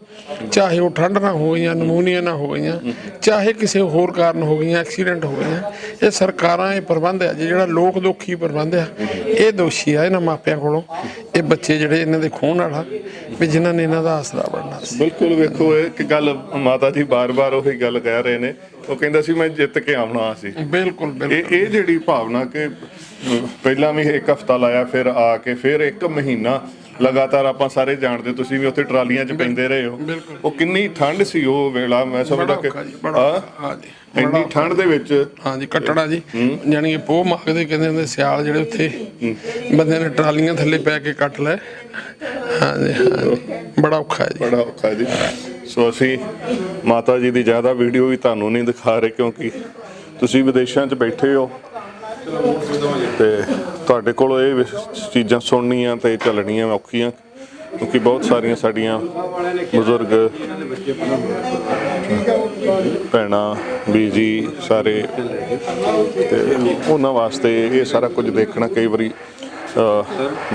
ਚਾਹੇ ਉਹ ਠੰਡ ਨਾਲ ਹੋ ਗਈਆਂ, ਨਮੂਨੀਆ ਨਾਲ ਹੋ ਗਈਆਂ, ਚਾਹੇ ਕਿਸੇ ਹੋਰ ਕਾਰਨ ਹੋ ਗਈਆਂ, ਐਕਸੀਡੈਂਟ ਹੋ ਗਈਆਂ, ਇਹ ਸਰਕਾਰਾਂ ਇਹ ਪ੍ਰਬੰਧ ਆ ਜੀ ਜਿਹੜਾ ਲੋਕ ਦੋਖੀ ਪ੍ਰਬੰਧ ਆ ਇਹ ਦੋਸ਼ੀ ਆ ਇਹਨਾਂ ਮਾਪਿਆਂ ਕੋਲੋਂ ਇਹ ਬੱਚੇ ਜਿਹੜੇ ਇਹਨਾਂ ਦੇ ਖੋਹਣ ਵਾਲਾ ਵੀ ਜਿਨ੍ਹਾਂ ਨੇ ਇਹਨਾਂ ਦਾ ਆਸਰਾ ਬਣਨਾ ਸੀ। ਬਿਲਕੁਲ ਵੇਖੋ ਇਹ ਇੱਕ ਗੱਲ ਮਾਤਾ ਜੀ ਬਾਰ-ਬਾਰ ਉਹੀ ਗੱਲ ਕਹਿ ਰਹੇ ਨੇ, ਉਹ ਕਹਿੰਦਾ ਸੀ ਮੈਂ ਜਿੱਤ ਕੇ ਆਉਣਾ ਸੀ। ਬਿਲਕੁਲ ਇਹ ਜਿਹੜੀ ਭਾਵਨਾ ਕਿ ਪਹਿਲਾਂ ਵੀ 1 ਹਫ਼ਤਾ ਲਾਇਆ ਫਿਰ ਆ ਕੇ ਫਿਰ 1 ਮਹੀਨਾ ਲਗਾਤਾਰ ਆਪਾਂ ਸਾਰੇ ਜਾਣਦੇ, ਤੁਸੀਂ ਵੀ ਉੱਥੇ ਟਰਾਲੀਆਂ 'ਚ ਪੈਂਦੇ ਰਹੇ ਹੋ। ਉਹ ਕਿੰਨੀ ਠੰਡ ਸੀ ਉਹ ਵੇਲਾ, ਮੈਂ ਸਮਝਦਾ ਕਿ ਹਾਂਜੀ ਇੰਨੀ ਠੰਡ ਦੇ ਵਿੱਚ। ਹਾਂਜੀ ਕੱਟੜਾ ਜੀ, ਜਾਣੀ ਕਿ ਪੋਹ ਮੰਗਦੇ ਕਹਿੰਦੇ ਹੁੰਦੇ ਸਿਆਲ, ਜਿਹੜੇ ਉੱਥੇ ਬੰਦੇ ਨੇ ਟਰਾਲੀਆਂ ਥੱਲੇ ਪੈ ਕੇ ਕੱਟ ਲੈ। ਹਾਂਜੀ ਹਾਂਜੀ ਬੜਾ ਔਖਾ ਹੈ ਜੀ, ਬੜਾ ਔਖਾ ਜੀ। ਸੋ ਅਸੀਂ ਮਾਤਾ ਜੀ ਦੀ ਜ਼ਿਆਦਾ ਵੀਡੀਓ ਵੀ ਤੁਹਾਨੂੰ ਨਹੀਂ ਦਿਖਾ ਰਹੇ, ਕਿਉਂਕਿ ਤੁਸੀਂ ਵਿਦੇਸ਼ਾਂ 'ਚ ਬੈਠੇ ਹੋ ਤੇ ਤੁਹਾਡੇ ਕੋਲ ਇਹ ਚੀਜ਼ਾਂ ਸੁਣਨੀਆਂ ਤੇ ਚੱਲਣੀਆਂ ਔਖੀਆਂ, ਕਿਉਂਕਿ ਬਹੁਤ ਸਾਰੀਆਂ ਸਾਡੀਆਂ ਬਜ਼ੁਰਗ ਭੈਣਾਂ ਬੀਜੀ ਸਾਰੇ, ਤੇ ਉਹਨਾਂ ਵਾਸਤੇ ਇਹ ਸਾਰਾ ਕੁਝ ਦੇਖਣਾ ਕਈ ਵਾਰੀ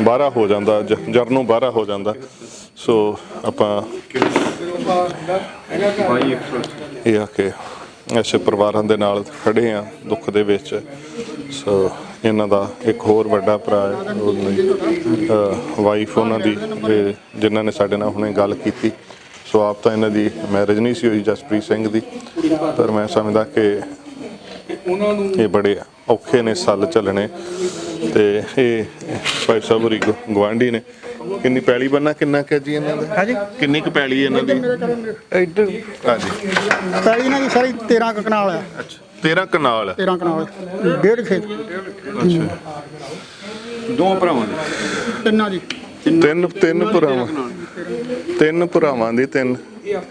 ਬਾਹਰਾ ਹੋ ਜਾਂਦਾ, ਜਰਨੋਂ ਬਾਹਰਾ ਹੋ ਜਾਂਦਾ। ਸੋ ਆਪਾਂ ਇਹ ਆ ਕਿ ਐਸੇ ਪਰਿਵਾਰਾਂ ਦੇ ਨਾਲ ਖੜੇ ਆ ਦੁੱਖ ਦੇ ਵਿੱਚ। ਸੋ ਇਹਨਾਂ ਦਾ ਇੱਕ ਹੋਰ ਵੱਡਾ ਭਰਾ ਹੈ, ਵਾਈਫ ਉਹਨਾਂ ਦੀ, ਜਿਨ੍ਹਾਂ ਨੇ ਸਾਡੇ ਨਾਲ ਹੁਣੇ ਗੱਲ ਕੀਤੀ। ਸੋ ਆਪ ਤਾਂ ਇਹਨਾਂ ਦੀ ਮੈਰਿਜ ਨਹੀਂ ਸੀ ਹੋਈ ਜਸਪ੍ਰੀਤ ਸਿੰਘ ਦੀ, ਪਰ ਮੈਂ ਸਮਝਦਾ ਕਿ ਇਹ ਬੜੇ ਔਖੇ ਨੇ ਸਾਲ ਚੱਲਣੇ। ਤੇ ਇਹ ਭਾਈ ਸਾਹਿਬ ਹੋਰੀ ਗੁਆਂਢੀ ਨੇ। ਕਿੰਨੀ ਪੈਲੀ ਬੰਨਾ ਕਿੰਨਾ ਕੁ ਜੀ ਇਹਨਾਂ ਦਾ? ਹਾਂਜੀ ਕਿੰਨੀ ਕੁ ਪੈਲੀ ਇਹਨਾਂ ਦੀ? ਇੱਧਰ ਹਾਂਜੀ ਪੈਲੀ ਇਹਨਾਂ ਦੀ ਸਾਰੀ 13 ਕੁ ਕਨਾਲ ਆ। ਅੱਛਾ 13 ਕਨਾਲ। 13 ਕਨਾਲ, 1.5 ਖੇਤ। ਅੱਛਾ ਦੋ ਭਰਾਵਾਂ ਦੇ ਤਿੰਨਾਂ ਦੀ ਤਿੰਨ ਭਰਾਵਾਂ, ਤਿੰਨ ਭਰਾਵਾਂ ਦੀ ਤਿੰਨ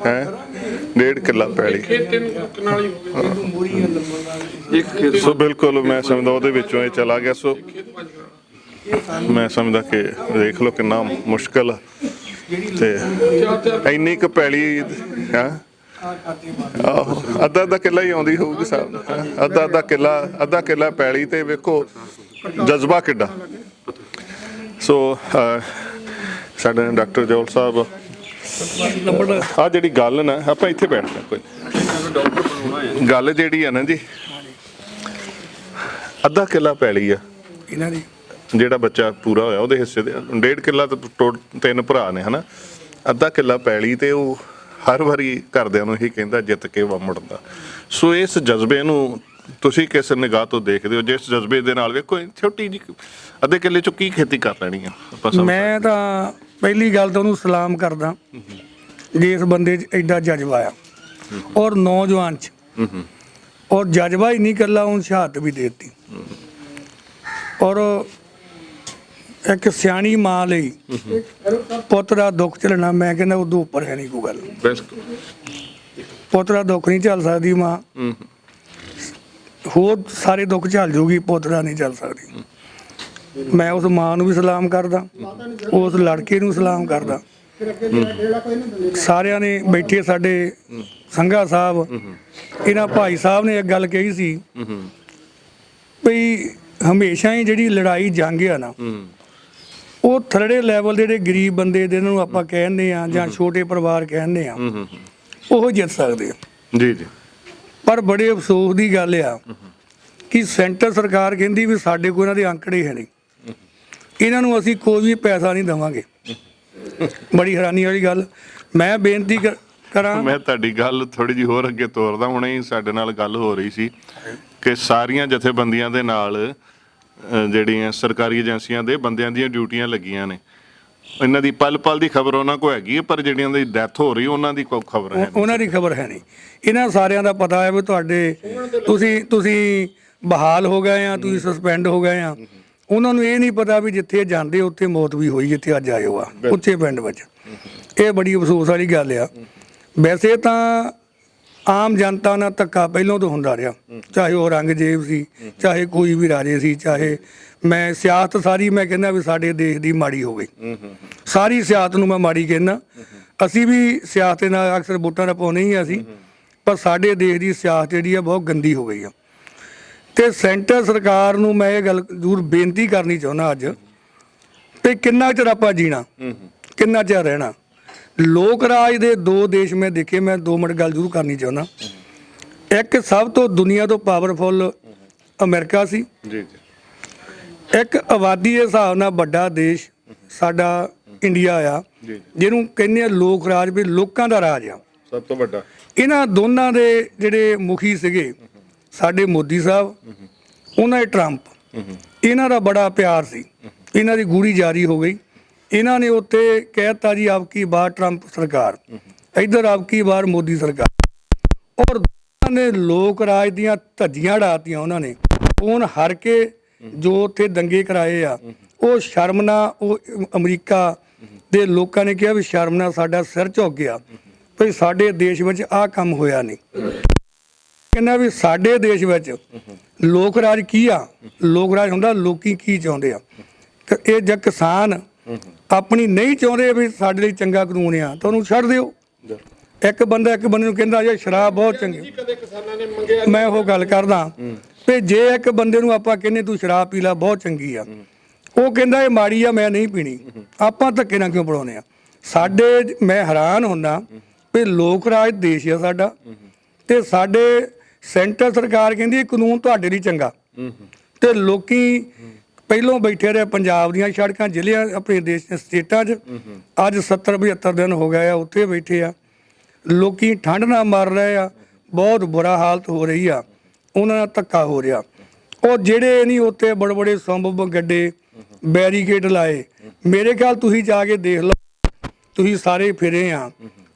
ਹੈ 1.5 ਕਿੱਲਾ ਪੈਲੀ। ਸੋ ਬਿਲਕੁਲ ਮੈਂ ਸਮਝਦਾ ਉਹਦੇ ਵਿੱਚੋਂ ਇਹ ਚਲਾ ਗਿਆ। ਸੋ ਮੈਂ ਸਮਝਦਾ ਕਿ ਦੇਖ ਲਓ ਕਿੰਨਾ ਮੁਸ਼ਕਲ ਤੇ ਇੰਨੀ ਕੁ ਪੈਲੀ ਹੈ। ਆਹੋ ਅੱਧਾ ਕਿੱਲਾ ਹੀ ਆਉਂਦੀ ਹੋਊਗੀ ਸਾਹਿਬ, ਅੱਧਾ ਕਿੱਲਾ ਪੈਲੀ ਤੇ ਵੇਖੋ ਜਜ਼ਬਾ ਕਿੱਡਾ। ਸੋ ਸਾਡੇ ਡਾਕਟਰ ਜੋਲ ਸਾਹਿਬ, ਆ ਜਿਹੜੀ ਗੱਲ ਨਾ, ਆਪਾਂ ਇੱਥੇ ਬੈਠਦੇ ਕੋਈ ਗੱਲ ਜਿਹੜੀ ਆ ਨਾ ਜੀ, ਅੱਧਾ ਕਿੱਲਾ ਪੈਲੀ ਆ ਇਹਨਾਂ ਦੀ, ਜਿਹੜਾ ਬੱਚਾ ਪੂਰਾ ਹੋਇਆ ਉਹਦੇ ਹਿੱਸੇ ਦੇ 1.5 ਕਿੱਲਾ ਤਾਂ ਤਿੰਨ ਭਰਾ ਨੇ ਹਨਾ, ਅੱਧਾ ਕਿੱਲਾ ਪੈਲੀ ਤੇ ਉਹ ਹਰ ਵਾਰੀ ਘਰਦਿਆਂ ਨੂੰ ਇਹੀ ਕਹਿੰਦਾ ਜਿੱਤ ਕੇ ਮੁੜਦਾ। ਸੋ ਇਸ ਜਜ਼ਬੇ ਨੂੰ ਤੁਸੀਂ ਕਿਸ ਨਿਗਾਹ ਤੋਂ ਦੇਖਦੇ ਹੋ? ਜਿਸ ਜਜ਼ਬੇ ਦੇ ਨਾਲ ਵੇਖੋ ਛੋਟੀ ਜਿਹੀ ਅੱਧੇ ਕਿੱਲੇ ਚੋਂ ਕੀ ਖੇਤੀ ਕਰ ਲੈਣੀ ਆ। ਮੈਂ ਤਾਂ ਪਹਿਲੀ ਗੱਲ ਤਾਂ ਉਹਨੂੰ ਸਲਾਮ ਕਰਦਾ ਜਿਸ ਬੰਦੇ 'ਚ ਐਡਾ ਜਜ਼ਬਾ ਆ, ਔਰ ਨੌਜਵਾਨ 'ਚ, ਔਰ ਜਜ਼ਬਾ ਹੀ ਨਹੀਂ ਇਕੱਲਾ, ਉਹਨੂੰ ਸ਼ਹਾਦਤ ਵੀ ਦੇ ਦਿੱਤੀ। ਔਰ ਇੱਕ ਸਿਆਣੀ ਮਾਂ ਲਈ ਪੁੱਤ ਦਾ ਦੁੱਖ ਝੱਲਣਾ, ਮੈਂ ਕਹਿੰਦਾ ਉਦੋਂ ਉੱਪਰ ਹੈ ਨਹੀਂ ਕੋਈ ਗੱਲ। ਪੁੱਤ ਦਾ ਦੁੱਖ ਨਹੀਂ ਝੱਲ ਸਕਦੀ ਮਾਂ, ਹੋਰ ਸਾਰੇ ਦੁੱਖ ਝੱਲ ਜੂਗੀ, ਪੁੱਤ ਦਾ ਨਹੀਂ ਝੱਲ ਸਕਦੀ। ਮੈਂ ਉਸ ਮਾਂ ਨੂੰ ਵੀ ਸਲਾਮ ਕਰਦਾ, ਉਸ ਲੜਕੇ ਨੂੰ ਸਲਾਮ ਕਰਦਾ। ਸਾਰਿਆਂ ਨੇ ਬੈਠੇ ਸਾਡੇ ਸੰਘਾ ਸਾਹਿਬ, ਇਹਨਾਂ ਭਾਈ ਸਾਹਿਬ ਨੇ ਇੱਕ ਗੱਲ ਕਹੀ ਸੀ ਵੀ ਹਮੇਸ਼ਾ ਹੀ ਜਿਹੜੀ ਲੜਾਈ ਜੰਗ ਆ ਨਾ, ਉਹ ਥਰੜੇ ਲੈਵਲ ਦੇ ਜਿਹੜੇ ਗਰੀਬ ਬੰਦੇ ਜਿਹਨਾਂ ਨੂੰ ਆਪਾਂ ਕਹਿੰਦੇ ਆ ਜਾਂ ਛੋਟੇ ਪਰਿਵਾਰ ਕਹਿੰਦੇ ਆ, ਉਹ ਜਿੱਤ ਸਕਦੇ ਆ ਜੀ ਜੀ। ਪਰ ਬੜੇ ਅਫਸੋਸ ਦੀ ਗੱਲ ਆ ਕਿ ਸੈਂਟਰ ਸਰਕਾਰ ਕਹਿੰਦੀ ਵੀ ਸਾਡੇ ਕੋਲ ਇਹਨਾਂ ਦੇ ਅੰਕੜੇ ਹੈ ਨਹੀਂ, ਇਹਨਾਂ ਨੂੰ ਅਸੀਂ ਕੋਈ ਵੀ ਪੈਸਾ ਨਹੀਂ ਦੇਵਾਂਗੇ। ਬੜੀ ਹੈਰਾਨੀ ਵਾਲੀ ਗੱਲ। ਮੈਂ ਬੇਨਤੀ ਕਰਾਂ, ਮੈਂ ਤੁਹਾਡੀ ਗੱਲ ਥੋੜੀ ਜਿਹੀ ਹੋਰ ਅੱਗੇ ਤੋਰਦਾ। ਹੁਣੇ ਹੀ ਸਾਡੇ ਨਾਲ ਗੱਲ ਹੋ ਰਹੀ ਸੀ ਕਿ ਸਾਰੀਆਂ ਜਥੇਬੰਦੀਆਂ ਦੇ ਨਾਲ ਜਿਹੜੀਆਂ ਸਰਕਾਰੀ ਏਜੰਸੀਆਂ ਦੇ ਬੰਦਿਆਂ ਦੀਆਂ ਡਿਊਟੀਆਂ ਲੱਗੀਆਂ ਨੇ, ਇਹਨਾਂ ਦੀ ਪਲ ਪਲ ਦੀ ਖਬਰ ਉਹਨਾਂ ਕੋਲ ਹੈਗੀ ਹੈ, ਪਰ ਜਿਹੜੀਆਂ ਦੀ ਡੈਥ ਹੋ ਰਹੀ ਉਹਨਾਂ ਦੀ ਕੋਈ ਖਬਰ ਹੈ ਨਹੀਂ। ਉਹਨਾਂ ਦੀ ਖਬਰ ਹੈ ਨਹੀਂ। ਇਹਨਾਂ ਸਾਰਿਆਂ ਦਾ ਪਤਾ ਹੈ ਵੀ ਤੁਹਾਡੇ ਤੁਸੀਂ ਬਹਾਲ ਹੋ ਗਏ ਆ, ਤੁਸੀਂ ਸਸਪੈਂਡ ਹੋ ਗਏ ਆ। ਉਹਨਾਂ ਨੂੰ ਇਹ ਨਹੀਂ ਪਤਾ ਵੀ ਜਿੱਥੇ ਜਾਂਦੇ ਉੱਥੇ ਮੌਤ ਵੀ ਹੋਈ, ਜਿੱਥੇ ਅੱਜ ਆਏ ਹੋ ਆ ਉੱਥੇ ਪਿੰਡ ਵਿੱਚ। ਇਹ ਬੜੀ ਅਫਸੋਸ ਵਾਲੀ ਗੱਲ ਆ। ਵੈਸੇ ਤਾਂ ਆਮ ਜਨਤਾ ਨਾਲ ਧੱਕਾ ਪਹਿਲਾਂ ਤੋਂ ਹੁੰਦਾ ਰਿਹਾ, ਚਾਹੇ ਉਹ ਔਰੰਗਜ਼ੇਬ ਸੀ, ਚਾਹੇ ਕੋਈ ਵੀ ਰਾਜੇ ਸੀ, ਚਾਹੇ ਮੈਂ ਸਿਆਸਤ ਸਾਰੀ ਮੈਂ ਕਹਿੰਦਾ ਵੀ ਸਾਡੇ ਦੇਸ਼ ਦੀ ਮਾੜੀ ਹੋ ਗਈ। ਸਾਰੀ ਸਿਆਸਤ ਨੂੰ ਮੈਂ ਮਾੜੀ ਕਹਿੰਦਾ। ਅਸੀਂ ਵੀ ਸਿਆਸਤ ਨਾਲ ਅਕਸਰ ਵੋਟਾਂ ਦਾ ਪਾਉਂਦੇ ਹੀ ਅਸੀਂ, ਪਰ ਸਾਡੇ ਦੇਸ਼ ਦੀ ਸਿਆਸਤ ਜਿਹੜੀ ਆ ਬਹੁਤ ਗੰਦੀ ਹੋ ਗਈ ਆ। ਤੇ ਸੈਂਟਰ ਸਰਕਾਰ ਨੂੰ ਮੈਂ ਇਹ ਗੱਲ ਜ਼ਰੂਰ ਬੇਨਤੀ ਕਰਨੀ ਚਾਹੁੰਦਾ ਅੱਜ, ਤੇ ਕਿੰਨਾ ਚਿਰ ਆਪਾਂ ਜੀਣਾ, ਕਿੰਨਾ ਚਿਰ ਰਹਿਣਾ। ਲੋਕ ਰਾਜ ਦੇ ਦੋ ਦੇਸ਼ ਮੈਂ ਦੇਖੇ, ਮੈਂ 2 ਮਿੰਟ ਗੱਲ ਜ਼ਰੂਰ ਕਰਨੀ ਚਾਹੁੰਦਾ। ਇੱਕ ਸਭ ਤੋਂ ਦੁਨੀਆ ਤੋਂ ਪਾਵਰਫੁਲ ਅਮਰੀਕਾ ਸੀ ਜੀ, ਇੱਕ ਆਬਾਦੀ ਦੇ ਹਿਸਾਬ ਨਾਲ ਵੱਡਾ ਦੇਸ਼ ਸਾਡਾ ਇੰਡੀਆ ਆ, ਜਿਹਨੂੰ ਕਹਿੰਦੇ ਆ ਲੋਕ ਰਾਜ, ਵੀ ਲੋਕਾਂ ਦਾ ਰਾਜ ਆ ਸਭ ਤੋਂ ਵੱਡਾ। ਇਹਨਾਂ ਦੋਨਾਂ ਦੇ ਜਿਹੜੇ ਮੁਖੀ ਸੀਗੇ ਸਾਡੇ ਮੋਦੀ ਸਾਹਿਬ, ਉਹਨਾਂ ਦੇ ਟਰੰਪ, ਇਹਨਾਂ ਦਾ ਬੜਾ ਪਿਆਰ ਸੀ, ਇਹਨਾਂ ਦੀ ਗੂੜੀ ਜਾਰੀ ਹੋ ਗਈ। ਇਹਨਾਂ ਨੇ ਉੱਥੇ ਕਹਿਤਾ ਜੀ ਆਪਕੀ ਬਾਰ ਟਰੰਪ ਸਰਕਾਰ, ਇੱਧਰ ਆਪਕੀ ਬਾਰ ਮੋਦੀ ਸਰਕਾਰ। ਔਰ ਦੋਨਾਂ ਨੇ ਲੋਕ ਰਾਜ ਦੀਆਂ ਧੱਜੀਆਂ ਉਡਾਤੀਆਂ ਉਹਨਾਂ ਨੇ। ਹੁਣ ਹਰ ਕੇ ਜੋ ਉੱਥੇ ਦੰਗੇ ਕਰਾਏ ਆ ਉਹ ਸ਼ਰਮ ਨਾਲ, ਉਹ ਅਮਰੀਕਾ ਦੇ ਲੋਕਾਂ ਨੇ ਕਿਹਾ ਵੀ ਸ਼ਰਮ ਨਾਲ ਸਾਡਾ ਸਿਰ ਝੁਕ ਗਿਆ ਵੀ ਸਾਡੇ ਦੇਸ਼ ਵਿੱਚ ਆਹ ਕੰਮ ਹੋਇਆ ਨਹੀਂ। ਕਹਿੰਦਾ ਵੀ ਸਾਡੇ ਦੇਸ਼ ਵਿੱਚ ਲੋਕ ਰਾਜ ਕੀ ਆ? ਲੋਕ ਰਾਜ ਹੁੰਦਾ ਲੋਕੀ ਕੀ ਚਾਹੁੰਦੇ ਆ। ਇਹ ਜੇ ਕਿਸਾਨ ਆਪਣੀ ਨਹੀਂ ਚਾਹੁੰਦੇ ਵੀ ਸਾਡੇ ਲਈ ਚੰਗਾ ਕਾਨੂੰਨ ਆ ਤਾਂ ਉਹਨੂੰ ਛੱਡ ਦਿਓ। ਇੱਕ ਬੰਦੇ ਨੂੰ ਕਹਿੰਦਾ ਜੇ ਸ਼ਰਾਬ ਬਹੁਤ ਚੰਗੀ, ਮੈਂ ਉਹ ਗੱਲ ਕਰਦਾ ਵੀ ਜੇ ਇੱਕ ਬੰਦੇ ਨੂੰ ਆਪਾਂ ਕਹਿੰਦੇ ਤੂੰ ਸ਼ਰਾਬ ਪੀ ਲੈ ਬਹੁਤ ਚੰਗੀ ਆ, ਉਹ ਕਹਿੰਦਾ ਇਹ ਮਾੜੀ ਆ ਮੈਂ ਨਹੀਂ ਪੀਣੀ, ਆਪਾਂ ਧੱਕੇ ਨਾਲ ਕਿਉਂ ਪੜਾਉਂਦੇ ਆ? ਸਾਡੇ ਮੈਂ ਹੈਰਾਨ ਹੁੰਦਾ ਵੀ ਲੋਕ ਰਾਜ ਦੇਸ਼ ਆ ਸਾਡਾ, ਤੇ ਸਾਡੇ ਸੈਂਟਰ ਸਰਕਾਰ ਕਹਿੰਦੀ ਇਹ ਕਾਨੂੰਨ ਤੁਹਾਡੇ ਲਈ ਚੰਗਾ, ਤੇ ਲੋਕੀ ਪਹਿਲੋਂ ਬੈਠੇ ਰਹੇ ਪੰਜਾਬ ਦੀਆਂ ਸੜਕਾਂ ਜ਼ਿਲ੍ਹਿਆਂ ਆਪਣੇ ਦੇਸ਼ ਦੇ ਸਟੇਟਾਂ 'ਚ, ਅੱਜ 70-72 ਦਿਨ ਹੋ ਗਏ ਆ ਉੱਥੇ ਬੈਠੇ ਆ। ਲੋਕੀ ਠੰਡ ਨਾਲ ਮਰ ਰਹੇ ਆ, ਬਹੁਤ ਬੁਰਾ ਹਾਲਤ ਹੋ ਰਹੀ ਆ, ਉਹਨਾਂ ਨਾਲ ਧੱਕਾ ਹੋ ਰਿਹਾ। ਉਹ ਜਿਹੜੇ ਨਹੀਂ ਉੱਥੇ ਬੜੇ ਬੜੇ ਸੰਭ ਗੱਡੇ ਬੈਰੀਕੇਡ ਲਾਏ, ਮੇਰੇ ਖਿਆਲ ਤੁਸੀਂ ਜਾ ਕੇ ਦੇਖ ਲਓ, ਤੁਸੀਂ ਸਾਰੇ ਫਿਰੇ ਆ,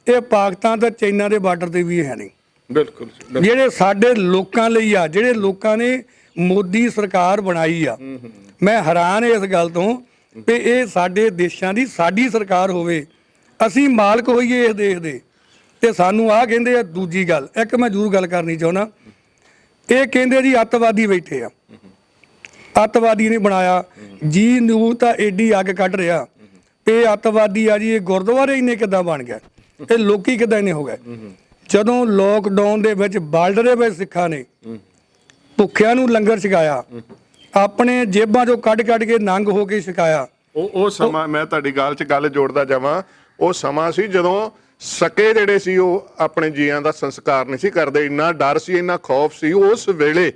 ਇਹ ਪਾਕਿਸਤਾਨ ਤੇ ਚਾਈਨਾ ਦੇ ਬਾਰਡਰ ਤੇ ਵੀ ਹੈ ਨਹੀਂ। ਬਿਲਕੁਲ ਜਿਹੜੇ ਸਾਡੇ ਲੋਕਾਂ ਲਈ ਆ, ਜਿਹੜੇ ਲੋਕਾਂ ਨੇ ਮੋਦੀ ਸਰਕਾਰ ਬਣਾਈ ਆ, ਮੈਂ ਹੈਰਾਨ ਇਸ ਗੱਲ ਤੋਂ ਵੀ ਇਹ ਸਾਡੇ ਦੇਸ਼ਾਂ ਦੀ ਸਾਡੀ ਸਰਕਾਰ ਹੋਵੇ, ਅਸੀਂ ਮਾਲਕ ਹੋਈਏ ਇਸ ਦੇਸ਼ ਦੇ, ਤੇ ਸਾਨੂੰ ਆਹ ਕਹਿੰਦੇ ਆ। ਦੂਜੀ ਗੱਲ ਇੱਕ ਮੈਂ ਜ਼ਰੂਰ ਗੱਲ ਕਰਨੀ ਚਾਹੁੰਦਾ, ਇਹ ਕਹਿੰਦੇ ਜੀ ਅੱਤਵਾਦੀ ਬੈਠੇ ਆ, ਅੱਤਵਾਦੀ ਨੇ ਬਣਾਇਆ ਜੀ ਨਿਊਜ਼ ਤਾਂ ਏਡੀ ਅੱਗ ਕੱਢ ਰਿਹਾ ਇਹ ਅੱਤਵਾਦੀ ਆ ਜੀ, ਇਹ ਗੁਰਦੁਆਰੇ ਇੰਨੇ ਕਿੱਦਾਂ ਬਣ ਗਏ, ਇਹ ਲੋਕੀ ਕਿੱਦਾਂ ਇੰਨੇ ਹੋ ਗਏ। ਜਦੋਂ ਲੋਕਡਾਊਨ ਦੇ ਵਿੱਚ ਬਾਰਡਰ ਦੇ ਵਿੱਚ ਸਿੱਖਾਂ ਨੇ ਭੁੱਖਿਆਂ ਨੂੰ ਲੰਗਰ ਛਕਾਇਆ, ਆਪਣੇ ਜੇਬਾਂ ਚੋਂ ਕੱਢ ਕੇ ਨੰਗ ਹੋ ਕੇ ਛਕਾਇਆ। ਉਹ ਸਮਾਂ ਮੈਂ ਤੁਹਾਡੀ ਗੱਲ 'ਚ ਗੱਲ ਜੋੜਦਾ ਜਾਵਾਂ, ਉਹ ਸਮਾਂ ਸੀ ਜਦੋਂ ਸਕੇ ਜਿਹੜੇ ਸੀ ਉਹ ਆਪਣੇ ਜੀਆਂ ਦਾ ਸੰਸਕਾਰ ਨਹੀਂ ਸੀ ਕਰਦੇ, ਇੰਨਾ ਡਰ ਸੀ, ਇੰਨਾ ਖੌਫ ਸੀ। ਉਸ ਵੇਲੇ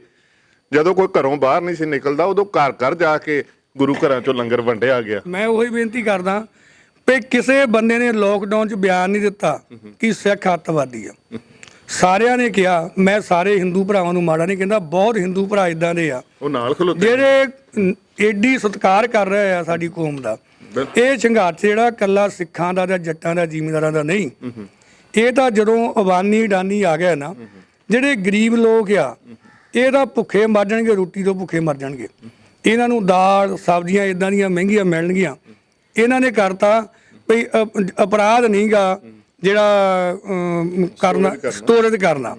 ਜਦੋਂ ਕੋਈ ਘਰੋਂ ਬਾਹਰ ਨਹੀਂ ਸੀ ਨਿਕਲਦਾ, ਉਦੋਂ ਘਰ ਘਰ ਜਾ ਕੇ ਗੁਰੂ ਘਰਾਂ ਚੋਂ ਲੰਗਰ ਵੰਡਿਆ ਗਿਆ। ਮੈਂ ਉਹੀ ਬੇਨਤੀ ਕਰਦਾ ਵੀ ਕਿਸੇ ਬੰਦੇ ਨੇ ਲੋਕਡਾਊਨ 'ਚ ਬਿਆਨ ਨਹੀਂ ਦਿੱਤਾ ਕਿ ਸਿੱਖ ਅੱਤਵਾਦੀ ਆ। ਸਾਰਿਆਂ ਨੇ ਕਿਹਾ, ਮੈਂ ਸਾਰੇ ਹਿੰਦੂ ਭਰਾਵਾਂ ਨੂੰ ਮਾੜਾ ਨਹੀਂ ਕਹਿੰਦਾ, ਬਹੁਤ ਹਿੰਦੂ ਭਰਾ ਇਦਾਂ ਦੇ ਆ ਉਹ ਨਾਲ ਖਲੋਤੇ ਜਿਹੜੇ ਏਡੀ ਸਤਿਕਾਰ ਕਰ ਰਹੇ ਆ ਸਾਡੀ ਕੌਮ ਦਾ। ਇਹ ਸੰਘਰਸ਼ ਜਿਹੜਾ ਕੱਲਾ ਸਿੱਖਾਂ ਦਾ ਜਾਂ ਜੱਟਾਂ ਦਾ ਜ਼ਿਮੀਂਦਾਰਾਂ ਦਾ ਨਹੀਂ, ਇਹ ਤਾਂ ਜਦੋਂ ਅਬਾਨੀ ਅਡਾਨੀ ਆ ਗਿਆ ਨਾ, ਜਿਹੜੇ ਗਰੀਬ ਲੋਕ ਆ ਇਹ ਤਾਂ ਭੁੱਖੇ ਮਰ ਜਾਣਗੇ, ਰੋਟੀ ਤੋਂ ਭੁੱਖੇ ਮਰ ਜਾਣਗੇ। ਇਹਨਾਂ ਨੂੰ ਦਾਲ ਸਬਜ਼ੀਆਂ ਇਦਾਂ ਦੀਆਂ ਮਹਿੰਗੀਆਂ ਮਿਲਣਗੀਆਂ। ਇਹਨਾਂ ਨੇ ਕਰਤਾ ਵੀ ਅਪਰਾਧ ਨਹੀਂਗਾ ਜਿਹੜਾ ਕਰਨਾ, ਸਟੋਰੇਜ ਕਰਨਾ।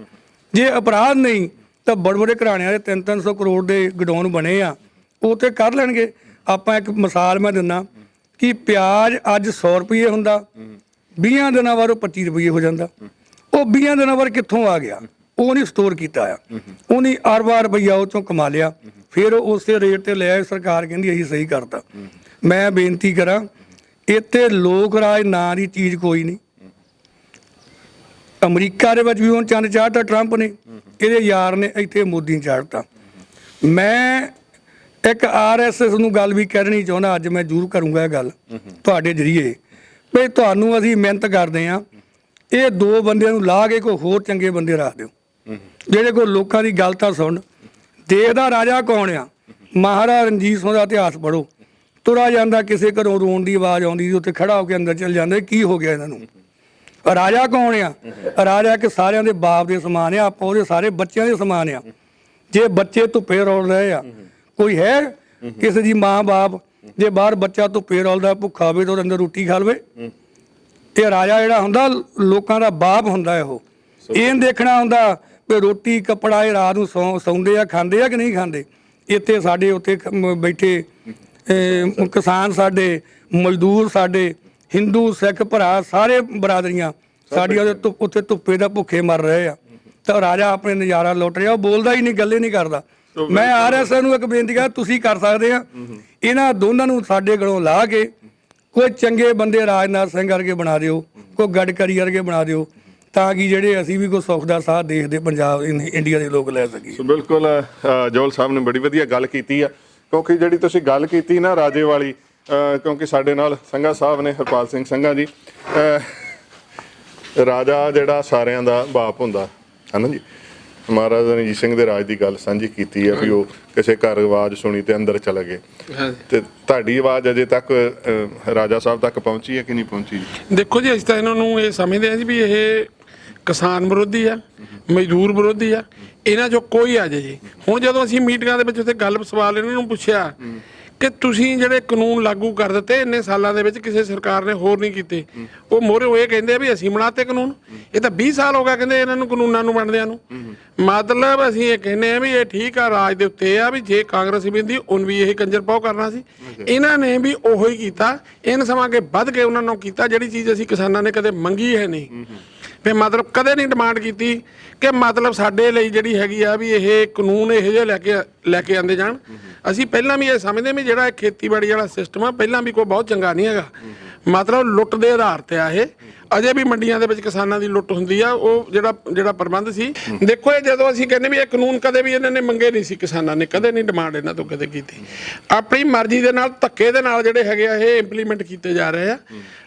ਜੇ ਅਪਰਾਧ ਨਹੀਂ ਤਾਂ ਬੜੇ ਬੜੇ ਘਰਾਣਿਆਂ ਦੇ 300-300 ਕਰੋੜ ਦੇ ਗਡਾਊਨ ਬਣੇ ਆ, ਉਹ ਤੇ ਕਰ ਲੈਣਗੇ। ਆਪਾਂ ਇੱਕ ਮਿਸਾਲ ਮੈਂ ਦਿੰਦਾ ਕਿ ਪਿਆਜ਼ ਅੱਜ 100 ਰੁਪਏ ਹੁੰਦਾ, 20 ਦਿਨਾਂ ਬਾਅਦ ਉਹ 25 ਰੁਪਏ ਹੋ ਜਾਂਦਾ। ਉਹ 20 ਦਿਨਾਂ ਬਾਅਦ ਕਿੱਥੋਂ ਆ ਗਿਆ? ਉਹ ਨਹੀਂ ਸਟੋਰ ਕੀਤਾ ਆ, ਉਹਨੇ ਅਰਬਾਂ ਰੁਪਈਆ ਉਹ ਚੋਂ ਕਮਾ ਲਿਆ, ਫਿਰ ਉਸੇ ਰੇਟ ਤੇ ਲਿਆ। ਸਰਕਾਰ ਕਹਿੰਦੀ ਅਸੀਂ ਸਹੀ ਕਰਤਾ। ਮੈਂ ਬੇਨਤੀ ਕਰਾਂ, ਇੱਥੇ ਲੋਕ ਰਾਜ ਨਾਂ ਦੀ ਚੀਜ਼ ਕੋਈ ਨਹੀਂ। ਅਮਰੀਕਾ ਦੇ ਵਿੱਚ ਵੀ ਹੁਣ ਚੰਨ ਚਾੜਤਾ ਟਰੰਪ ਨੇ, ਇਹਦੇ ਯਾਰ ਨੇ ਇੱਥੇ ਮੋਦੀ ਨੇ ਚਾੜਤਾ। ਮੈਂ ਇੱਕ RSS ਨੂੰ ਗੱਲ ਵੀ ਕਹਿਣੀ ਚਾਹੁੰਦਾ, ਅੱਜ ਮੈਂ ਜ਼ਰੂਰ ਕਰੂੰਗਾ ਇਹ ਗੱਲ ਤੁਹਾਡੇ ਜਰੀਏ, ਵੀ ਤੁਹਾਨੂੰ ਅਸੀਂ ਮਿਹਨਤ ਕਰਦੇ ਹਾਂ, ਇਹ ਦੋ ਬੰਦਿਆਂ ਨੂੰ ਲਾ ਕੇ ਕੋਈ ਹੋਰ ਚੰਗੇ ਬੰਦੇ ਰੱਖ ਦਿਓ ਜਿਹੜੇ ਕੋਈ ਲੋਕਾਂ ਦੀ ਗੱਲ ਤਾਂ ਸੁਣ। ਦੇਸ਼ ਦਾ ਰਾਜਾ ਕੌਣ ਆ? ਮਹਾਰਾਜਾ ਰਣਜੀਤ ਸਿੰਘ ਦਾ ਇਤਿਹਾਸ ਪੜ੍ਹੋ, ਤੁਰਾ ਜਾਂਦਾ ਕਿਸੇ ਘਰੋਂ ਰੋਣ ਦੀ ਆਵਾਜ਼ ਆਉਂਦੀ, ਉੱਥੇ ਖੜਾ ਹੋ ਕੇ ਅੰਦਰ ਚਲ ਜਾਂਦੇ, ਕੀ ਹੋ ਗਿਆ ਇਹਨਾਂ ਨੂੰ? ਰਾਜਾ ਕੌਣ ਆ? ਰਾਜਾ ਕਿ ਸਾਰਿਆਂ ਦੇ ਬਾਪ ਦੇ ਸਮਾਨ ਆ, ਆਪਾਂ ਉਹਦੇ ਸਾਰੇ ਬੱਚਿਆਂ ਦੇ ਸਮਾਨ ਆ। ਜੇ ਬੱਚੇ ਧੁੱਪੇ ਰੋਲ ਰਹੇ ਆ, ਕੋਈ ਹੈ ਕਿਸੇ ਦੀ ਮਾਂ ਬਾਪ ਜੇ ਬਾਹਰ ਬੱਚਾ ਧੁੱਪੇ ਰੋਲਦਾ ਭੁੱਖਾ ਹੋਵੇ ਤਾਂ ਉਹਦੇ ਅੰਦਰ ਰੋਟੀ ਖਾ ਲਵੇ? ਇਹ ਰਾਜਾ ਜਿਹੜਾ ਹੁੰਦਾ ਲੋਕਾਂ ਦਾ ਬਾਪ ਹੁੰਦਾ। ਇਹ ਦੇਖਣਾ ਹੁੰਦਾ ਵੀ ਰੋਟੀ ਕੱਪੜਾ ਇਹ ਰਾਤ ਨੂੰ ਸੌਂਦੇ ਆ, ਖਾਂਦੇ ਆ ਕਿ ਨਹੀਂ ਖਾਂਦੇ। ਇੱਥੇ ਸਾਡੇ ਉੱਥੇ ਬੈਠੇ ਕਿਸਾਨ ਸਾਡੇ, ਮਜ਼ਦੂਰ ਸਾਡੇ, ਹਿੰਦੂ ਸਿੱਖ ਭਰਾ ਸਾਰੇ ਬਰਾਦਰੀਆਂ ਸਾਡੀਆਂ ਉੱਥੇ ਧੁੱਪੇ ਦਾ ਭੁੱਖੇ ਮਰ ਰਹੇ ਆ, ਤਾਂ ਰਾਜਾ ਆਪਣੇ ਨਜ਼ਾਰਾ ਲੁੱਟ ਰਿਹਾ। ਉਹ ਬੋਲਦਾ ਹੀ ਨਹੀਂ, ਗੱਲੇ ਨਹੀਂ ਕਰਦਾ। ਮੈਂ RSS ਨੂੰ ਇੱਕ ਬੇਨਤੀ ਕਰਾਂ, ਤੁਸੀਂ ਕਰ ਸਕਦੇ ਆ, ਇਹਨਾਂ ਦੋਨਾਂ ਨੂੰ ਸਾਡੇ ਗਲੋਂ ਲਾ ਕੇ ਕੋਈ ਚੰਗੇ ਬੰਦੇ ਰਾਜਨਾਥ ਸਿੰਘ ਵਰਗੇ ਬਣਾ ਦਿਓ, ਕੋਈ ਗਡਕਰੀ ਵਰਗੇ ਬਣਾ ਦਿਓ, ਤਾਂ ਕਿ ਜਿਹੜੇ ਅਸੀਂ ਵੀ ਕੋਈ ਸੁੱਖ ਦਾ ਸਾਹ ਦੇਸ਼ ਦੇ ਪੰਜਾਬ ਇੰਡੀਆ ਦੇ ਲੋਕ ਲੈ ਸਕੀਏ। ਸੋ ਬਿਲਕੁਲ ਜੋਲ ਸਾਹਿਬ ਨੇ ਬੜੀ ਵਧੀਆ ਗੱਲ ਕੀਤੀ ਆ, ਕਿਉਂਕਿ ਜਿਹੜੀ ਤੁਸੀਂ ਗੱਲ ਕੀਤੀ ਨਾ ਰਾਜੇ ਵਾਲੀ, ਕਿਉਂਕਿ ਸਾਡੇ ਨਾਲ ਸੰਘਾ ਸਾਹਿਬ ਨੇ, ਹਰਪਾਲ ਸਿੰਘ ਸੰਘਾ ਜੀ, ਰਾਜਾ ਜਿਹੜਾ ਸਾਰਿਆਂ ਦਾ ਬਾਪ ਹੁੰਦਾ ਹੈ ਨਾ ਜੀ। ਮਹਾਰਾਜਾ ਰਣਜੀਤ ਸਿੰਘ ਦੇ ਰਾਜ ਦੀ ਗੱਲ ਸਾਂਝੀ ਕੀਤੀ ਹੈ ਵੀ ਉਹ ਕਿਸੇ ਘਰ ਆਵਾਜ਼ ਸੁਣੀ ਤੇ ਅੰਦਰ ਚਲੇ ਗਏ, ਤੇ ਤੁਹਾਡੀ ਆਵਾਜ਼ ਅਜੇ ਤੱਕ ਰਾਜਾ ਸਾਹਿਬ ਤੱਕ ਪਹੁੰਚੀ ਹੈ ਕਿ ਨਹੀਂ ਪਹੁੰਚੀ? ਦੇਖੋ ਜੀ, ਅਸੀਂ ਤਾਂ ਇਹਨਾਂ ਨੂੰ ਇਹ ਸਮਝਦੇ ਹਾਂ ਜੀ ਵੀ ਇਹ ਕਿਸਾਨ ਵਿਰੋਧੀ ਆ, ਮਜ਼ਦੂਰ ਵਿਰੋਧੀ ਆ, ਇਹਨਾਂ 'ਚੋਂ ਕੋਈ ਆ ਜਾਏ ਜੀ। ਹੁਣ ਜਦੋਂ ਅਸੀਂ ਮੀਟਿੰਗਾਂ ਦੇ ਵਿੱਚ ਉੱਥੇ ਗੱਲ ਸਵਾਲ ਇਹਨਾਂ ਨੂੰ ਪੁੱਛਿਆ ਕਿ ਤੁਸੀਂ ਜਿਹੜੇ ਕਾਨੂੰਨ ਲਾਗੂ ਕਰ ਦਿੱਤੇ ਇੰਨੇ ਸਾਲਾਂ ਦੇ ਵਿੱਚ ਕਿਸੇ ਸਰਕਾਰ ਨੇ ਹੋਰ ਨਹੀਂ ਕੀਤੇ, ਉਹ ਮੋਹਰੇ ਇਹ ਕਹਿੰਦੇ ਆ ਵੀ ਅਸੀਂ ਬਣਾਤੇ ਕਾਨੂੰਨ। ਇਹ ਤਾਂ 20 ਸਾਲ ਹੋ ਗਿਆ ਕਹਿੰਦੇ ਇਹਨਾਂ ਨੂੰ ਕਾਨੂੰਨਾਂ ਨੂੰ ਬਣਦਿਆਂ ਨੂੰ। ਮਤਲਬ ਅਸੀਂ ਇਹ ਕਹਿੰਦੇ ਆ ਵੀ ਇਹ ਠੀਕ ਆ, ਰਾਜ ਦੇ ਉੱਤੇ ਆ ਵੀ ਜੇ ਕਾਂਗਰਸ ਵੀ ਹੁੰਦੀ ਉਹਨ ਵੀ ਇਹ ਕੰਜਰ ਪਾਓ ਕਰਨਾ ਸੀ। ਇਹਨਾਂ ਨੇ ਵੀ ਉਹੋ ਹੀ ਕੀਤਾ, ਇਹਨਾਂ ਸਮਾਂ ਅੱਗੇ ਵੱਧ ਕੇ ਉਹਨਾਂ ਨੂੰ ਕੀਤਾ ਜਿਹੜੀ ਚੀਜ਼ ਅਸੀਂ ਕਿਸਾਨਾਂ ਨੇ ਕਦੇ ਮੰਗੀ ਹੈ ਨਹੀਂ। ਫਿਰ ਮਤਲਬ ਕਦੇ ਨਹੀਂ ਡਿਮਾਂਡ ਕੀਤੀ ਕਿ ਮਤਲਬ ਸਾਡੇ ਲਈ ਜਿਹੜੀ ਹੈਗੀ ਆ ਵੀ ਇਹ ਕਾਨੂੰਨ ਇਹੋ ਜਿਹੇ ਲੈ ਕੇ ਆਂਦੇ ਜਾਣ। ਅਸੀਂ ਪਹਿਲਾਂ ਵੀ ਇਹ ਸਮਝਦੇ ਵੀ ਜਿਹੜਾ ਖੇਤੀਬਾੜੀ ਵਾਲਾ ਸਿਸਟਮ ਆ ਪਹਿਲਾਂ ਵੀ ਕੋਈ ਬਹੁਤ ਚੰਗਾ ਨਹੀਂ ਹੈਗਾ, ਮਤਲਬ ਲੁੱਟ ਦੇ ਆਧਾਰ ਤੇ ਆ ਇਹ। ਅਜੇ ਵੀ ਮੰਡੀਆਂ ਦੇ ਵਿੱਚ ਕਿਸਾਨਾਂ ਦੀ ਲੁੱਟ ਹੁੰਦੀ ਆ, ਉਹ ਜਿਹੜਾ ਪ੍ਰਬੰਧ ਸੀ। ਦੇਖੋ ਇਹ ਜਦੋਂ ਅਸੀਂ ਕਹਿੰਦੇ ਵੀ ਇਹ ਕਾਨੂੰਨ ਕਦੇ ਵੀ ਇਹਨਾਂ ਨੇ ਮੰਗੇ ਨਹੀਂ ਸੀ, ਕਿਸਾਨਾਂ ਨੇ ਕਦੇ ਨਹੀਂ ਡਿਮਾਂਡ ਇਹਨਾਂ ਤੋਂ ਕਦੇ ਕੀਤੀ। ਆਪਣੀ ਮਰਜ਼ੀ ਦੇ ਨਾਲ ਧੱਕੇ ਦੇ ਨਾਲ ਜਿਹੜੇ ਹੈਗੇ ਆ ਇਹ ਇੰਪਲੀਮੈਂਟ ਕੀਤੇ ਜਾ ਰਹੇ ਆ।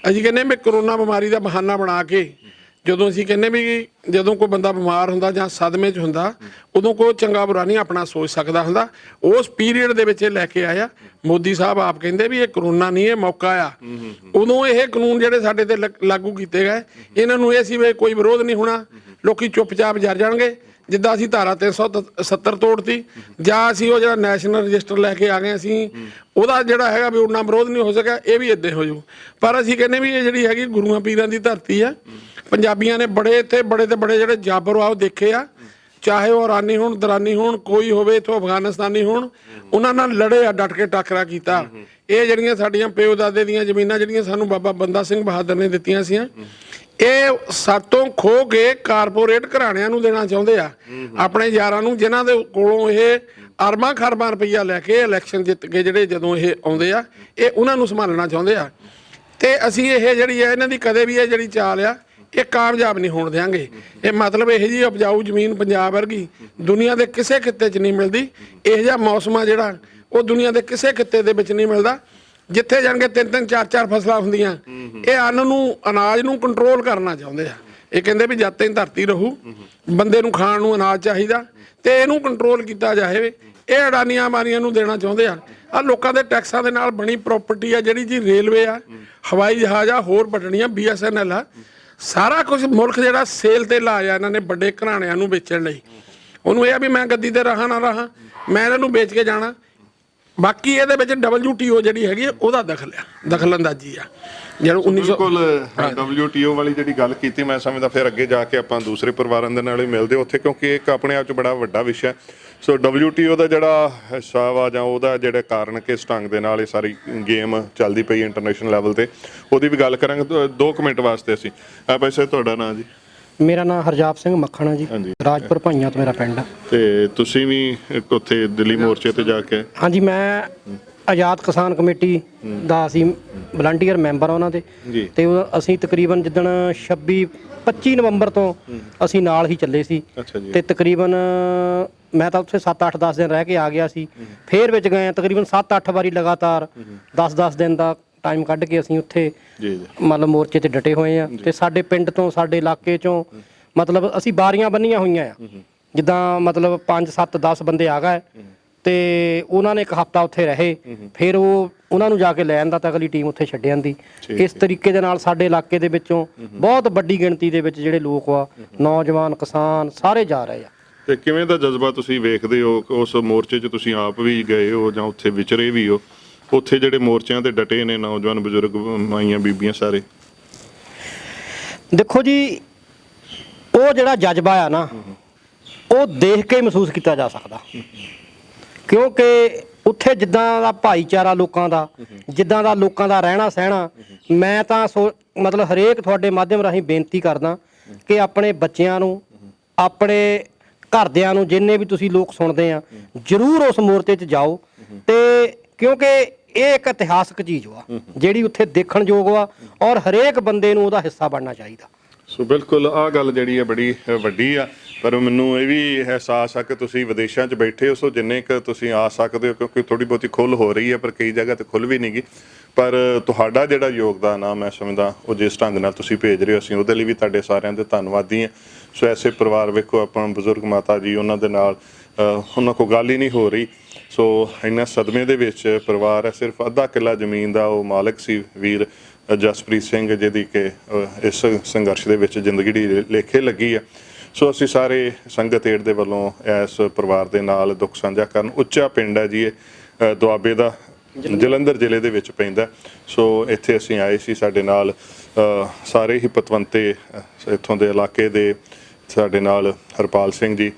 ਅਸੀਂ ਕਹਿੰਦੇ ਵੀ ਕਰੋਨਾ ਬਿਮਾਰੀ ਦਾ ਬਹਾਨਾ ਬਣਾ ਕੇ ਜਦੋਂ ਅਸੀਂ ਕਹਿੰਦੇ ਵੀ ਜਦੋਂ ਕੋਈ ਬੰਦਾ ਬਿਮਾਰ ਹੁੰਦਾ ਜਾਂ ਸਦਮੇ 'ਚ ਹੁੰਦਾ ਉਦੋਂ ਕੋਈ ਚੰਗਾ ਬੁਰਾ ਨਹੀਂ ਆਪਣਾ ਸੋਚ ਸਕਦਾ ਹੁੰਦਾ, ਉਸ ਪੀਰੀਅਡ ਦੇ ਵਿੱਚ ਇਹ ਲੈ ਕੇ ਆਇਆ। ਮੋਦੀ ਸਾਹਿਬ ਆਪ ਕਹਿੰਦੇ ਵੀ ਇਹ ਕਰੋਨਾ ਨਹੀਂ, ਇਹ ਮੌਕਾ ਆ। ਉਦੋਂ ਇਹ ਕਾਨੂੰਨ ਜਿਹੜੇ ਸਾਡੇ ਤੇ ਲਾਗੂ ਕੀਤੇ ਗਏ, ਇਹਨਾਂ ਨੂੰ ਇਹ ਸੀ ਵੀ ਕੋਈ ਵਿਰੋਧ ਨਹੀਂ ਹੋਣਾ, ਲੋਕੀ ਚੁੱਪਚਾਪ ਜਰ ਜਾਣਗੇ। ਜਿੱਦਾਂ ਅਸੀਂ ਧਾਰਾ 370 ਤੋੜਤੀ, ਜਾਂ ਅਸੀਂ ਉਹ ਜਿਹੜਾ ਨੈਸ਼ਨਲ ਰਜਿਸਟਰ ਲੈ ਕੇ ਆ ਗਏ ਅਸੀਂ ਉਹਦਾ ਜਿਹੜਾ ਹੈਗਾ ਵੀ ਉਹਨਾਂ ਵਿਰੋਧ ਨਹੀਂ ਹੋ ਸਕਿਆ, ਇਹ ਵੀ ਇੱਦਾਂ ਹੋ ਜੂ। ਪਰ ਅਸੀਂ ਕਹਿੰਦੇ ਵੀ ਇਹ ਜਿਹੜੀ ਹੈਗੀ ਗੁਰੂਆਂ ਪੀਰਾਂ ਦੀ ਧਰਤੀ ਆ। ਪੰਜਾਬੀਆਂ ਨੇ ਬੜੇ ਇੱਥੇ ਬੜੇ ਤੇ ਬੜੇ ਜਿਹੜੇ ਜਾਬਰ ਆ ਉਹ ਦੇਖੇ ਆ, ਚਾਹੇ ਉਹ ਇਰਾਨੀ ਹੋਣ, ਦਰਾਨੀ ਹੋਣ, ਕੋਈ ਹੋਵੇ ਇੱਥੋਂ ਅਫਗਾਨਿਸਤਾਨੀ ਹੋਣ, ਉਹਨਾਂ ਨਾਲ ਲੜੇ ਆ, ਡਟ ਕੇ ਟੱਕਰਾ ਕੀਤਾ। ਇਹ ਜਿਹੜੀਆਂ ਸਾਡੀਆਂ ਪਿਓ ਦਾਦੇ ਦੀਆਂ ਜ਼ਮੀਨਾਂ ਜਿਹੜੀਆਂ ਸਾਨੂੰ ਬਾਬਾ ਬੰਦਾ ਸਿੰਘ ਬਹਾਦਰ ਨੇ ਦਿੱਤੀਆਂ ਸੀ, ਇਹ ਸਾਤੋਂ ਖੋ ਕੇ ਕਾਰਪੋਰੇਟ ਘਰਾਣਿਆਂ ਨੂੰ ਦੇਣਾ ਚਾਹੁੰਦੇ ਆ, ਆਪਣੇ ਯਾਰਾਂ ਨੂੰ, ਜਿਨ੍ਹਾਂ ਦੇ ਕੋਲੋਂ ਇਹ ਅਰਬਾਂ ਖਰਬਾਂ ਰੁਪਈਆ ਲੈ ਕੇ ਇਲੈਕਸ਼ਨ ਜਿੱਤ ਕੇ ਜਿਹੜੇ ਜਦੋਂ ਇਹ ਆਉਂਦੇ ਆ, ਇਹ ਉਹਨਾਂ ਨੂੰ ਸੰਭਾਲਣਾ ਚਾਹੁੰਦੇ ਆ। ਤੇ ਅਸੀਂ ਇਹ ਜਿਹੜੀ ਆ ਇਹਨਾਂ ਦੀ ਕਦੇ ਵੀ ਇਹ ਜਿਹੜੀ ਚਾਲ ਆ ਇਹ ਕਾਮਯਾਬ ਨਹੀਂ ਹੋਣ ਦਿਆਂਗੇ। ਇਹ ਮਤਲਬ ਇਹੋ ਜਿਹੀ ਉਪਜਾਊ ਜ਼ਮੀਨ ਪੰਜਾਬ ਵਰਗੀ ਦੁਨੀਆ ਦੇ ਕਿਸੇ ਖਿੱਤੇ 'ਚ ਨਹੀਂ ਮਿਲਦੀ। ਇਹੋ ਜਿਹਾ ਮੌਸਮ ਆ ਜਿਹੜਾ ਉਹ ਦੁਨੀਆ ਦੇ ਕਿਸੇ ਖਿੱਤੇ ਦੇ ਵਿੱਚ ਨਹੀਂ ਮਿਲਦਾ। ਜਿੱਥੇ ਜਾਣਗੇ 3-3 4-4 ਫਸਲਾਂ ਹੁੰਦੀਆਂ, ਇਹ ਅੰਨ ਨੂੰ, ਅਨਾਜ ਨੂੰ ਕੰਟਰੋਲ ਕਰਨਾ ਚਾਹੁੰਦੇ ਆ। ਇਹ ਕਹਿੰਦੇ ਵੀ ਜਦ ਤੱਕ ਧਰਤੀ ਰਹੂ ਬੰਦੇ ਨੂੰ ਖਾਣ ਨੂੰ ਅਨਾਜ ਚਾਹੀਦਾ ਤੇ ਇਹਨੂੰ ਕੰਟਰੋਲ ਕੀਤਾ ਜਾਵੇ। ਇਹ ਅਡਾਨੀਆਂ ਮਾਰੀਆਂ ਨੂੰ ਦੇਣਾ ਚਾਹੁੰਦੇ ਆ। ਆ ਲੋਕਾਂ ਦੇ ਟੈਕਸਾਂ ਦੇ ਨਾਲ ਬਣੀ ਪ੍ਰਾਪਰਟੀ ਆ ਜਿਹੜੀ ਜੀ ਰੇਲਵੇ ਆ, ਹਵਾਈ ਜਹਾਜ਼ ਆ, ਹੋਰ ਵੱਡਣੀਆਂ BSNL ਆ, ਸਾਰਾ ਕੁਝ ਮੁਲਕ ਜਿਹੜਾ ਸੇਲ ਤੇ ਲਾਇਆ ਇਹਨਾਂ ਨੇ ਵੱਡੇ ਘਰਾਣਿਆਂ ਨੂੰ ਵੇਚਣ ਲਈ। ਉਹਨੂੰ ਇਹ ਆ ਵੀ ਮੈਂ ਗੱਦੀ ਤੇ ਰਹਾ ਨਾ ਰਹਾ, ਮੈਂ ਇਹਨਾਂ ਨੂੰ ਵੇਚ ਕੇ ਜਾਣਾ। ਬਾਕੀ ਇਹਦੇ ਵਿੱਚ WTO ਜਿਹੜੀ ਹੈਗੀ ਉਹਦਾ ਦਖਲ ਅੰਦਾਜ਼ੀ ਆ। ਜਿਹੜਾ 1900 ਬਿਲਕੁਲ WTO ਵਾਲੀ ਜਿਹੜੀ ਗੱਲ ਕੀਤੀ, ਮੈਂ ਸਮਝਦਾ ਫਿਰ ਅੱਗੇ ਜਾ ਕੇ ਆਪਾਂ ਦੂਸਰੇ ਪਰਿਵਾਰਾਂ ਦੇ ਨਾਲ ਵੀ ਮਿਲਦੇ ਉੱਥੇ, ਕਿਉਂਕਿ ਇੱਕ ਆਪਣੇ ਆਪ 'ਚ ਬੜਾ ਵੱਡਾ ਵਿਸ਼ਾ। ਸੋ WTO ਦਾ ਜਿਹੜਾ ਹਿੱਸਾ ਵਾ ਜਾਂ ਉਹਦਾ ਜਿਹੜਾ ਕਾਰਨ ਕਿਸ ਢੰਗ ਦੇ ਨਾਲ ਇਹ ਸਾਰੀ ਗੇਮ ਚੱਲਦੀ ਪਈ ਇੰਟਰਨੈਸ਼ਨਲ ਲੈਵਲ ਤੇ, ਉਹਦੀ ਵੀ ਗੱਲ ਕਰਾਂਗੇ 2 ਮਿੰਟ ਵਾਸਤੇ। ਅਸੀਂ ਵੈਸੇ ਤੁਹਾਡਾ ਨਾਂ ਜੀ? ਮੇਰਾ ਨਾਮ ਹਰਜਾਪ ਸਿੰਘ ਮੱਖਣ ਜੀ, ਰਾਜਪੁਰ ਭਾਈਆਂ ਤੋਂ ਮੇਰਾ ਪਿੰਡ। ਤੇ ਤੁਸੀਂ ਵੀ ਉੱਥੇ ਦਿੱਲੀ ਮੋਰਚੇ ਤੇ ਜਾ ਕੇ? ਹਾਂਜੀ, ਮੈਂ ਆਜ਼ਾਦ ਕਿਸਾਨ ਕਮੇਟੀ ਦਾ ਅਸੀਂ ਵਲੰਟੀਅਰ ਮੈਂਬਰ ਆ ਉਹਨਾਂ ਦੇ। ਤੇ ਅਸੀਂ ਤਕਰੀਬਨ ਜਿੱਦਣ 25 ਨਵੰਬਰ ਤੋਂ ਅਸੀਂ ਨਾਲ ਹੀ ਚੱਲੇ ਸੀ। ਤੇ ਤਕਰੀਬਨ ਮੈਂ ਤਾਂ ਉੱਥੇ 7-8-10 ਦਿਨ ਰਹਿ ਕੇ ਆ ਗਿਆ ਸੀ। ਫੇਰ ਵਿੱਚ ਗਏ ਤਕਰੀਬਨ 7-8 ਵਾਰੀ ਲਗਾਤਾਰ 10-10 ਦਿਨ ਦਾ ਟਾਈਮ ਕੱਢ ਕੇ ਅਸੀਂ ਉੱਥੇ ਮਤਲਬ ਮੋਰਚੇ ਤੇ ਡਟੇ ਹੋਏ ਆ। ਤੇ ਸਾਡੇ ਪਿੰਡ ਤੋਂ, ਸਾਡੇ ਇਲਾਕੇ ਚੋਂ ਮਤਲਬ ਅਸੀਂ ਬਾਰੀਆਂ ਬੰਨੀਆਂ ਹੋਈਆਂ ਆ, ਜਿੱਦਾਂ ਮਤਲਬ 5-7-10 ਬੰਦੇ ਆ ਗਏ ਤੇ ਉਹਨਾਂ ਨੇ ਇੱਕ ਹਫ਼ਤਾ ਉੱਥੇ ਰਹੇ। ਫਿਰ ਉਹਨਾਂ ਨੂੰ ਜਾ ਕੇ ਲੈ ਆਂਦਾ ਤਾਂ ਅਗਲੀ ਟੀਮ ਉੱਥੇ ਛੱਡ ਜਾਂਦੀ। ਇਸ ਤਰੀਕੇ ਦੇ ਨਾਲ ਸਾਡੇ ਇਲਾਕੇ ਦੇ ਵਿੱਚੋਂ ਬਹੁਤ ਵੱਡੀ ਗਿਣਤੀ ਦੇ ਵਿੱਚ ਜਿਹੜੇ ਲੋਕ ਆ, ਨੌਜਵਾਨ, ਕਿਸਾਨ ਸਾਰੇ ਜਾ ਰਹੇ ਆ। ਤੇ ਕਿਵੇਂ ਦਾ ਜਜ਼ਬਾ ਤੁਸੀਂ ਵੇਖਦੇ ਹੋ? ਉਸ ਮੋਰਚੇ 'ਚ ਤੁਸੀਂ ਆਪ ਵੀ ਗਏ ਹੋ ਜਾਂ ਉੱਥੇ ਵਿਚਰੇ ਵੀ ਹੋ? ਉੱਥੇ ਜਿਹੜੇ ਮੋਰਚਿਆਂ ਤੇ ਡਟੇ ਨੇ ਨੌਜਵਾਨ, ਬਜ਼ੁਰਗ, ਮਾਈਆਂ, ਬੀਬੀਆਂ ਸਾਰੇ। ਦੇਖੋ ਜੀ, ਉਹ ਜਿਹੜਾ ਜਜ਼ਬਾ ਆ ਨਾ ਉਹ ਦੇਖ ਕੇ ਮਹਿਸੂਸ ਕੀਤਾ ਜਾ ਸਕਦਾ, ਕਿਉਂਕਿ ਉੱਥੇ ਜਿੱਦਾਂ ਦਾ ਭਾਈਚਾਰਾ ਲੋਕਾਂ ਦਾ, ਜਿੱਦਾਂ ਦਾ ਲੋਕਾਂ ਦਾ ਰਹਿਣਾ ਸਹਿਣਾ, ਮੈਂ ਤਾਂ ਮਤਲਬ ਹਰੇਕ ਤੁਹਾਡੇ ਮਾਧਿਅਮ ਰਾਹੀਂ ਬੇਨਤੀ ਕਰਦਾ ਕਿ ਆਪਣੇ ਬੱਚਿਆਂ ਨੂੰ, ਆਪਣੇ ਘਰਦਿਆਂ ਨੂੰ, ਜਿੰਨੇ ਵੀ ਤੁਸੀਂ ਲੋਕ ਸੁਣਦੇ ਆ, ਜ਼ਰੂਰ ਉਸ ਮੋਰਚੇ 'ਚ ਜਾਓ। ਤੇ ਕਿਉਂਕਿ ਇਹ ਇੱਕ ਇਤਿਹਾਸਕ ਚੀਜ਼ ਵਾ ਜਿਹੜੀ ਉੱਥੇ ਦੇਖਣ ਯੋਗ ਵਾ, ਔਰ ਹਰੇਕ ਬੰਦੇ ਨੂੰ ਉਹਦਾ ਹਿੱਸਾ ਬਣਨਾ ਚਾਹੀਦਾ। ਸੋ ਬਿਲਕੁਲ ਆਹ ਗੱਲ ਜਿਹੜੀ ਹੈ ਬੜੀ ਵੱਡੀ ਆ। ਪਰ ਮੈਨੂੰ ਇਹ ਵੀ ਅਹਿਸਾਸ ਆ ਕਿ ਤੁਸੀਂ ਵਿਦੇਸ਼ਾਂ 'ਚ ਬੈਠੇ ਹੋ, ਸੋ ਜਿੰਨੇ ਕੁ ਤੁਸੀਂ ਆ ਸਕਦੇ ਹੋ, ਕਿਉਂਕਿ ਥੋੜ੍ਹੀ ਬਹੁਤੀ ਖੁੱਲ੍ਹ ਹੋ ਰਹੀ ਹੈ ਪਰ ਕਈ ਜਗ੍ਹਾ ਤੇ ਖੁੱਲ੍ਹ ਵੀ ਨਹੀਂ ਗਈ। ਪਰ ਤੁਹਾਡਾ ਜਿਹੜਾ ਯੋਗਦਾਨ ਆ, ਮੈਂ ਸਮਝਦਾ ਉਹ ਜਿਸ ਢੰਗ ਨਾਲ ਤੁਸੀਂ ਭੇਜ ਰਹੇ ਹੋ, ਅਸੀਂ ਉਹਦੇ ਲਈ ਵੀ ਤੁਹਾਡੇ ਸਾਰਿਆਂ ਦੇ ਧੰਨਵਾਦੀ ਹਾਂ। ਸੋ ਐਸੇ ਪਰਿਵਾਰ ਵੇਖੋ ਆਪਾਂ ਬਜ਼ੁਰਗ ਮਾਤਾ ਜੀ ਉਹਨਾਂ ਦੇ ਨਾਲ ਉਹਨਾਂ ਕੋਲ ਗੱਲ ਹੀ ਨਹੀਂ ਹੋ ਰਹੀ। ਸੋ ਇੰਨਾ ਸਦਮੇ ਦੇ ਵਿੱਚ ਪਰਿਵਾਰ ਹੈ। ਸਿਰਫ ਅੱਧਾ ਕਿੱਲਾ ਜ਼ਮੀਨ ਦਾ ਉਹ ਮਾਲਕ ਸੀ ਵੀਰ ਜਸਪ੍ਰੀਤ ਸਿੰਘ, ਜਿਹਦੀ ਕਿ ਇਸ ਸੰਘਰਸ਼ ਦੇ ਵਿੱਚ ਜ਼ਿੰਦਗੀ ਦੀ ਲੇਖੇ ਲੱਗੀ ਆ। ਸੋ ਅਸੀਂ ਸਾਰੇ ਸੰਗਤ ਏਡ ਦੇ ਵੱਲੋਂ ਇਸ ਪਰਿਵਾਰ ਦੇ ਨਾਲ ਦੁੱਖ ਸਾਂਝਾ ਕਰਨ। ਉੱਚਾ ਪਿੰਡ ਹੈ ਜੀ ਇਹ, ਦੁਆਬੇ ਦਾ, ਜਲੰਧਰ ਜ਼ਿਲ੍ਹੇ ਦੇ ਵਿੱਚ ਪੈਂਦਾ। ਸੋ ਇੱਥੇ ਅਸੀਂ ਆਏ ਸੀ, ਸਾਡੇ ਨਾਲ ਸਾਰੇ ਹੀ ਪਤਵੰਤੇ ਇੱਥੋਂ ਦੇ ਇਲਾਕੇ ਦੇ, ਸਾਡੇ ਨਾਲ ਹਰਪਾਲ ਸਿੰਘ ਜੀ,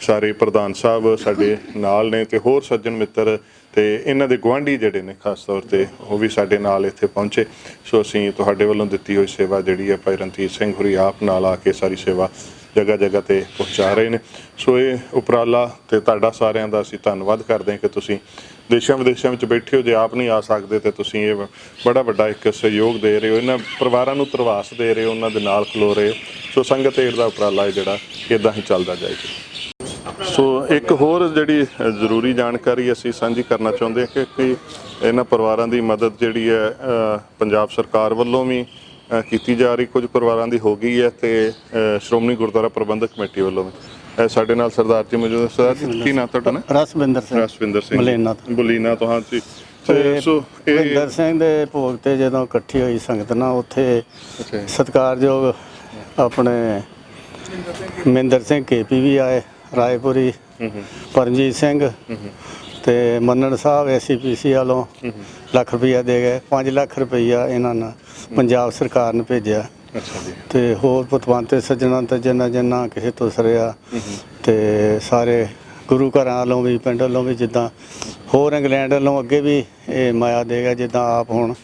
ਸਾਰੇ ਪ੍ਰਧਾਨ ਸਾਹਿਬ ਸਾਡੇ ਨਾਲ ਨੇ, ਤੇ ਹੋਰ ਸੱਜਣ ਮਿੱਤਰ ਤੇ ਇਹਨਾਂ ਦੇ ਗੁਆਂਢੀ ਜਿਹੜੇ ਨੇ ਖਾਸ ਤੌਰ ਤੇ ਉਹ ਵੀ ਸਾਡੇ ਨਾਲ ਇੱਥੇ ਪਹੁੰਚੇ। ਸੋ ਅਸੀਂ ਤੁਹਾਡੇ ਵੱਲੋਂ ਦਿੱਤੀ ਹੋਈ ਸੇਵਾ ਜਿਹੜੀ ਹੈ ਭਾਈ ਰਣਜੀਤ ਸਿੰਘ ਹੋਰੀ ਆਪ ਨਾਲ ਆ ਕੇ ਸਾਰੀ ਸੇਵਾ ਜਗ੍ਹਾ ਜਗ੍ਹਾ ਤੇ ਪਹੁੰਚਾ ਰਹੇ ਨੇ। ਸੋ ਇਹ ਉਪਰਾਲਾ ਤੇ ਤੁਹਾਡਾ ਸਾਰਿਆਂ ਦਾ ਅਸੀਂ ਧੰਨਵਾਦ ਕਰਦੇ ਹਾਂ ਕਿ ਤੁਸੀਂ ਦੇਸ਼ਾਂ ਵਿਦੇਸ਼ਾਂ ਵਿੱਚ ਬੈਠੇ ਹੋ। ਜੇ ਆਪ ਨਹੀਂ ਆ ਸਕਦੇ ਤੇ ਤੁਸੀਂ ਇਹ ਬੜਾ ਵੱਡਾ ਇੱਕ ਸਹਿਯੋਗ ਦੇ ਰਹੇ ਹੋ, ਇਹਨਾਂ ਪਰਿਵਾਰਾਂ ਨੂੰ ਧਰਵਾਸ ਦੇ ਰਹੇ ਹੋ, ਉਹਨਾਂ ਦੇ ਨਾਲ ਖਲੋ ਰਹੇ ਹੋ। ਸੋ ਸੰਗਤ ਏਡ ਦਾ ਉਪਰਾਲਾ ਹੈ ਜਿਹੜਾ ਇੱਦਾਂ ਹੀ ਚੱਲਦਾ ਜਾਏਗਾ। ਸੋ ਇੱਕ ਹੋਰ ਜਿਹੜੀ ਜ਼ਰੂਰੀ ਜਾਣਕਾਰੀ ਅਸੀਂ ਸਾਂਝੀ ਕਰਨਾ ਚਾਹੁੰਦੇ ਹਾਂ ਕਿ ਇਹਨਾਂ ਪਰਿਵਾਰਾਂ ਦੀ ਮਦਦ ਜਿਹੜੀ ਹੈ ਪੰਜਾਬ ਸਰਕਾਰ ਵੱਲੋਂ ਵੀ ਕੀਤੀ ਜਾ ਰਹੀ, ਕੁਝ ਪਰਿਵਾਰਾਂ ਦੀ ਹੋ ਗਈ ਹੈ, ਤੇ ਸ਼੍ਰੋਮਣੀ ਗੁਰਦੁਆਰਾ ਪ੍ਰਬੰਧਕ ਕਮੇਟੀ ਵੱਲੋਂ ਵੀ। ਸਾਡੇ ਨਾਲ ਸਰਦਾਰ ਜੀ ਮੌਜੂਦ ਹੈ। ਸਰਦਾਰ ਜੀ ਕੀ ਨਾਮ ਤੁਹਾਡਾ? ਨਾ ਰਸਵਿੰਦਰ ਸਿੰਘ ਬੁਲੀਨਾ ਤੋਂ। ਹਾਂ ਜੀ। ਸੋ ਰਵਿੰਦਰ ਸਿੰਘ ਦੇ ਭੋਗ ਤੇ ਜਦੋਂ ਇਕੱਠੀ ਹੋਈ ਸੰਗਤ ਨਾ, ਉੱਥੇ ਸਤਿਕਾਰਯੋਗ ਆਪਣੇ ਮਹਿੰਦਰ ਸਿੰਘ KP ਵੀ ਆਏ, ਰਾਏਪੁਰੀ ਪਰਮਜੀਤ ਸਿੰਘ ਤੇ ਮੰਨਣ ਸਾਹਿਬ SCPC ਵੱਲੋਂ ਲੱਖ ਰੁਪਈਆ ਦੇ ਗਏ। 5 ਲੱਖ ਰੁਪਈਆ ਇਹਨਾਂ ਨੇ ਪੰਜਾਬ ਸਰਕਾਰ ਨੇ ਭੇਜਿਆ। ਤੇ ਹੋਰ ਪਤਵੰਤੇ ਸੱਜਣਾ ਤੇ ਜਿੰਨਾ ਕਿਸੇ ਤੋਂ ਸਰਿਆ, ਤੇ ਸਾਰੇ ਗੁਰੂ ਘਰਾਂ ਵੱਲੋਂ ਵੀ, ਪਿੰਡ ਵੱਲੋਂ ਵੀ, ਜਿੱਦਾਂ ਹੋਰ ਇੰਗਲੈਂਡ ਵੱਲੋਂ ਅੱਗੇ ਵੀ ਇਹ ਮਾਇਆ ਦੇਗਾ, ਜਿੱਦਾਂ ਆਪ ਹੁਣ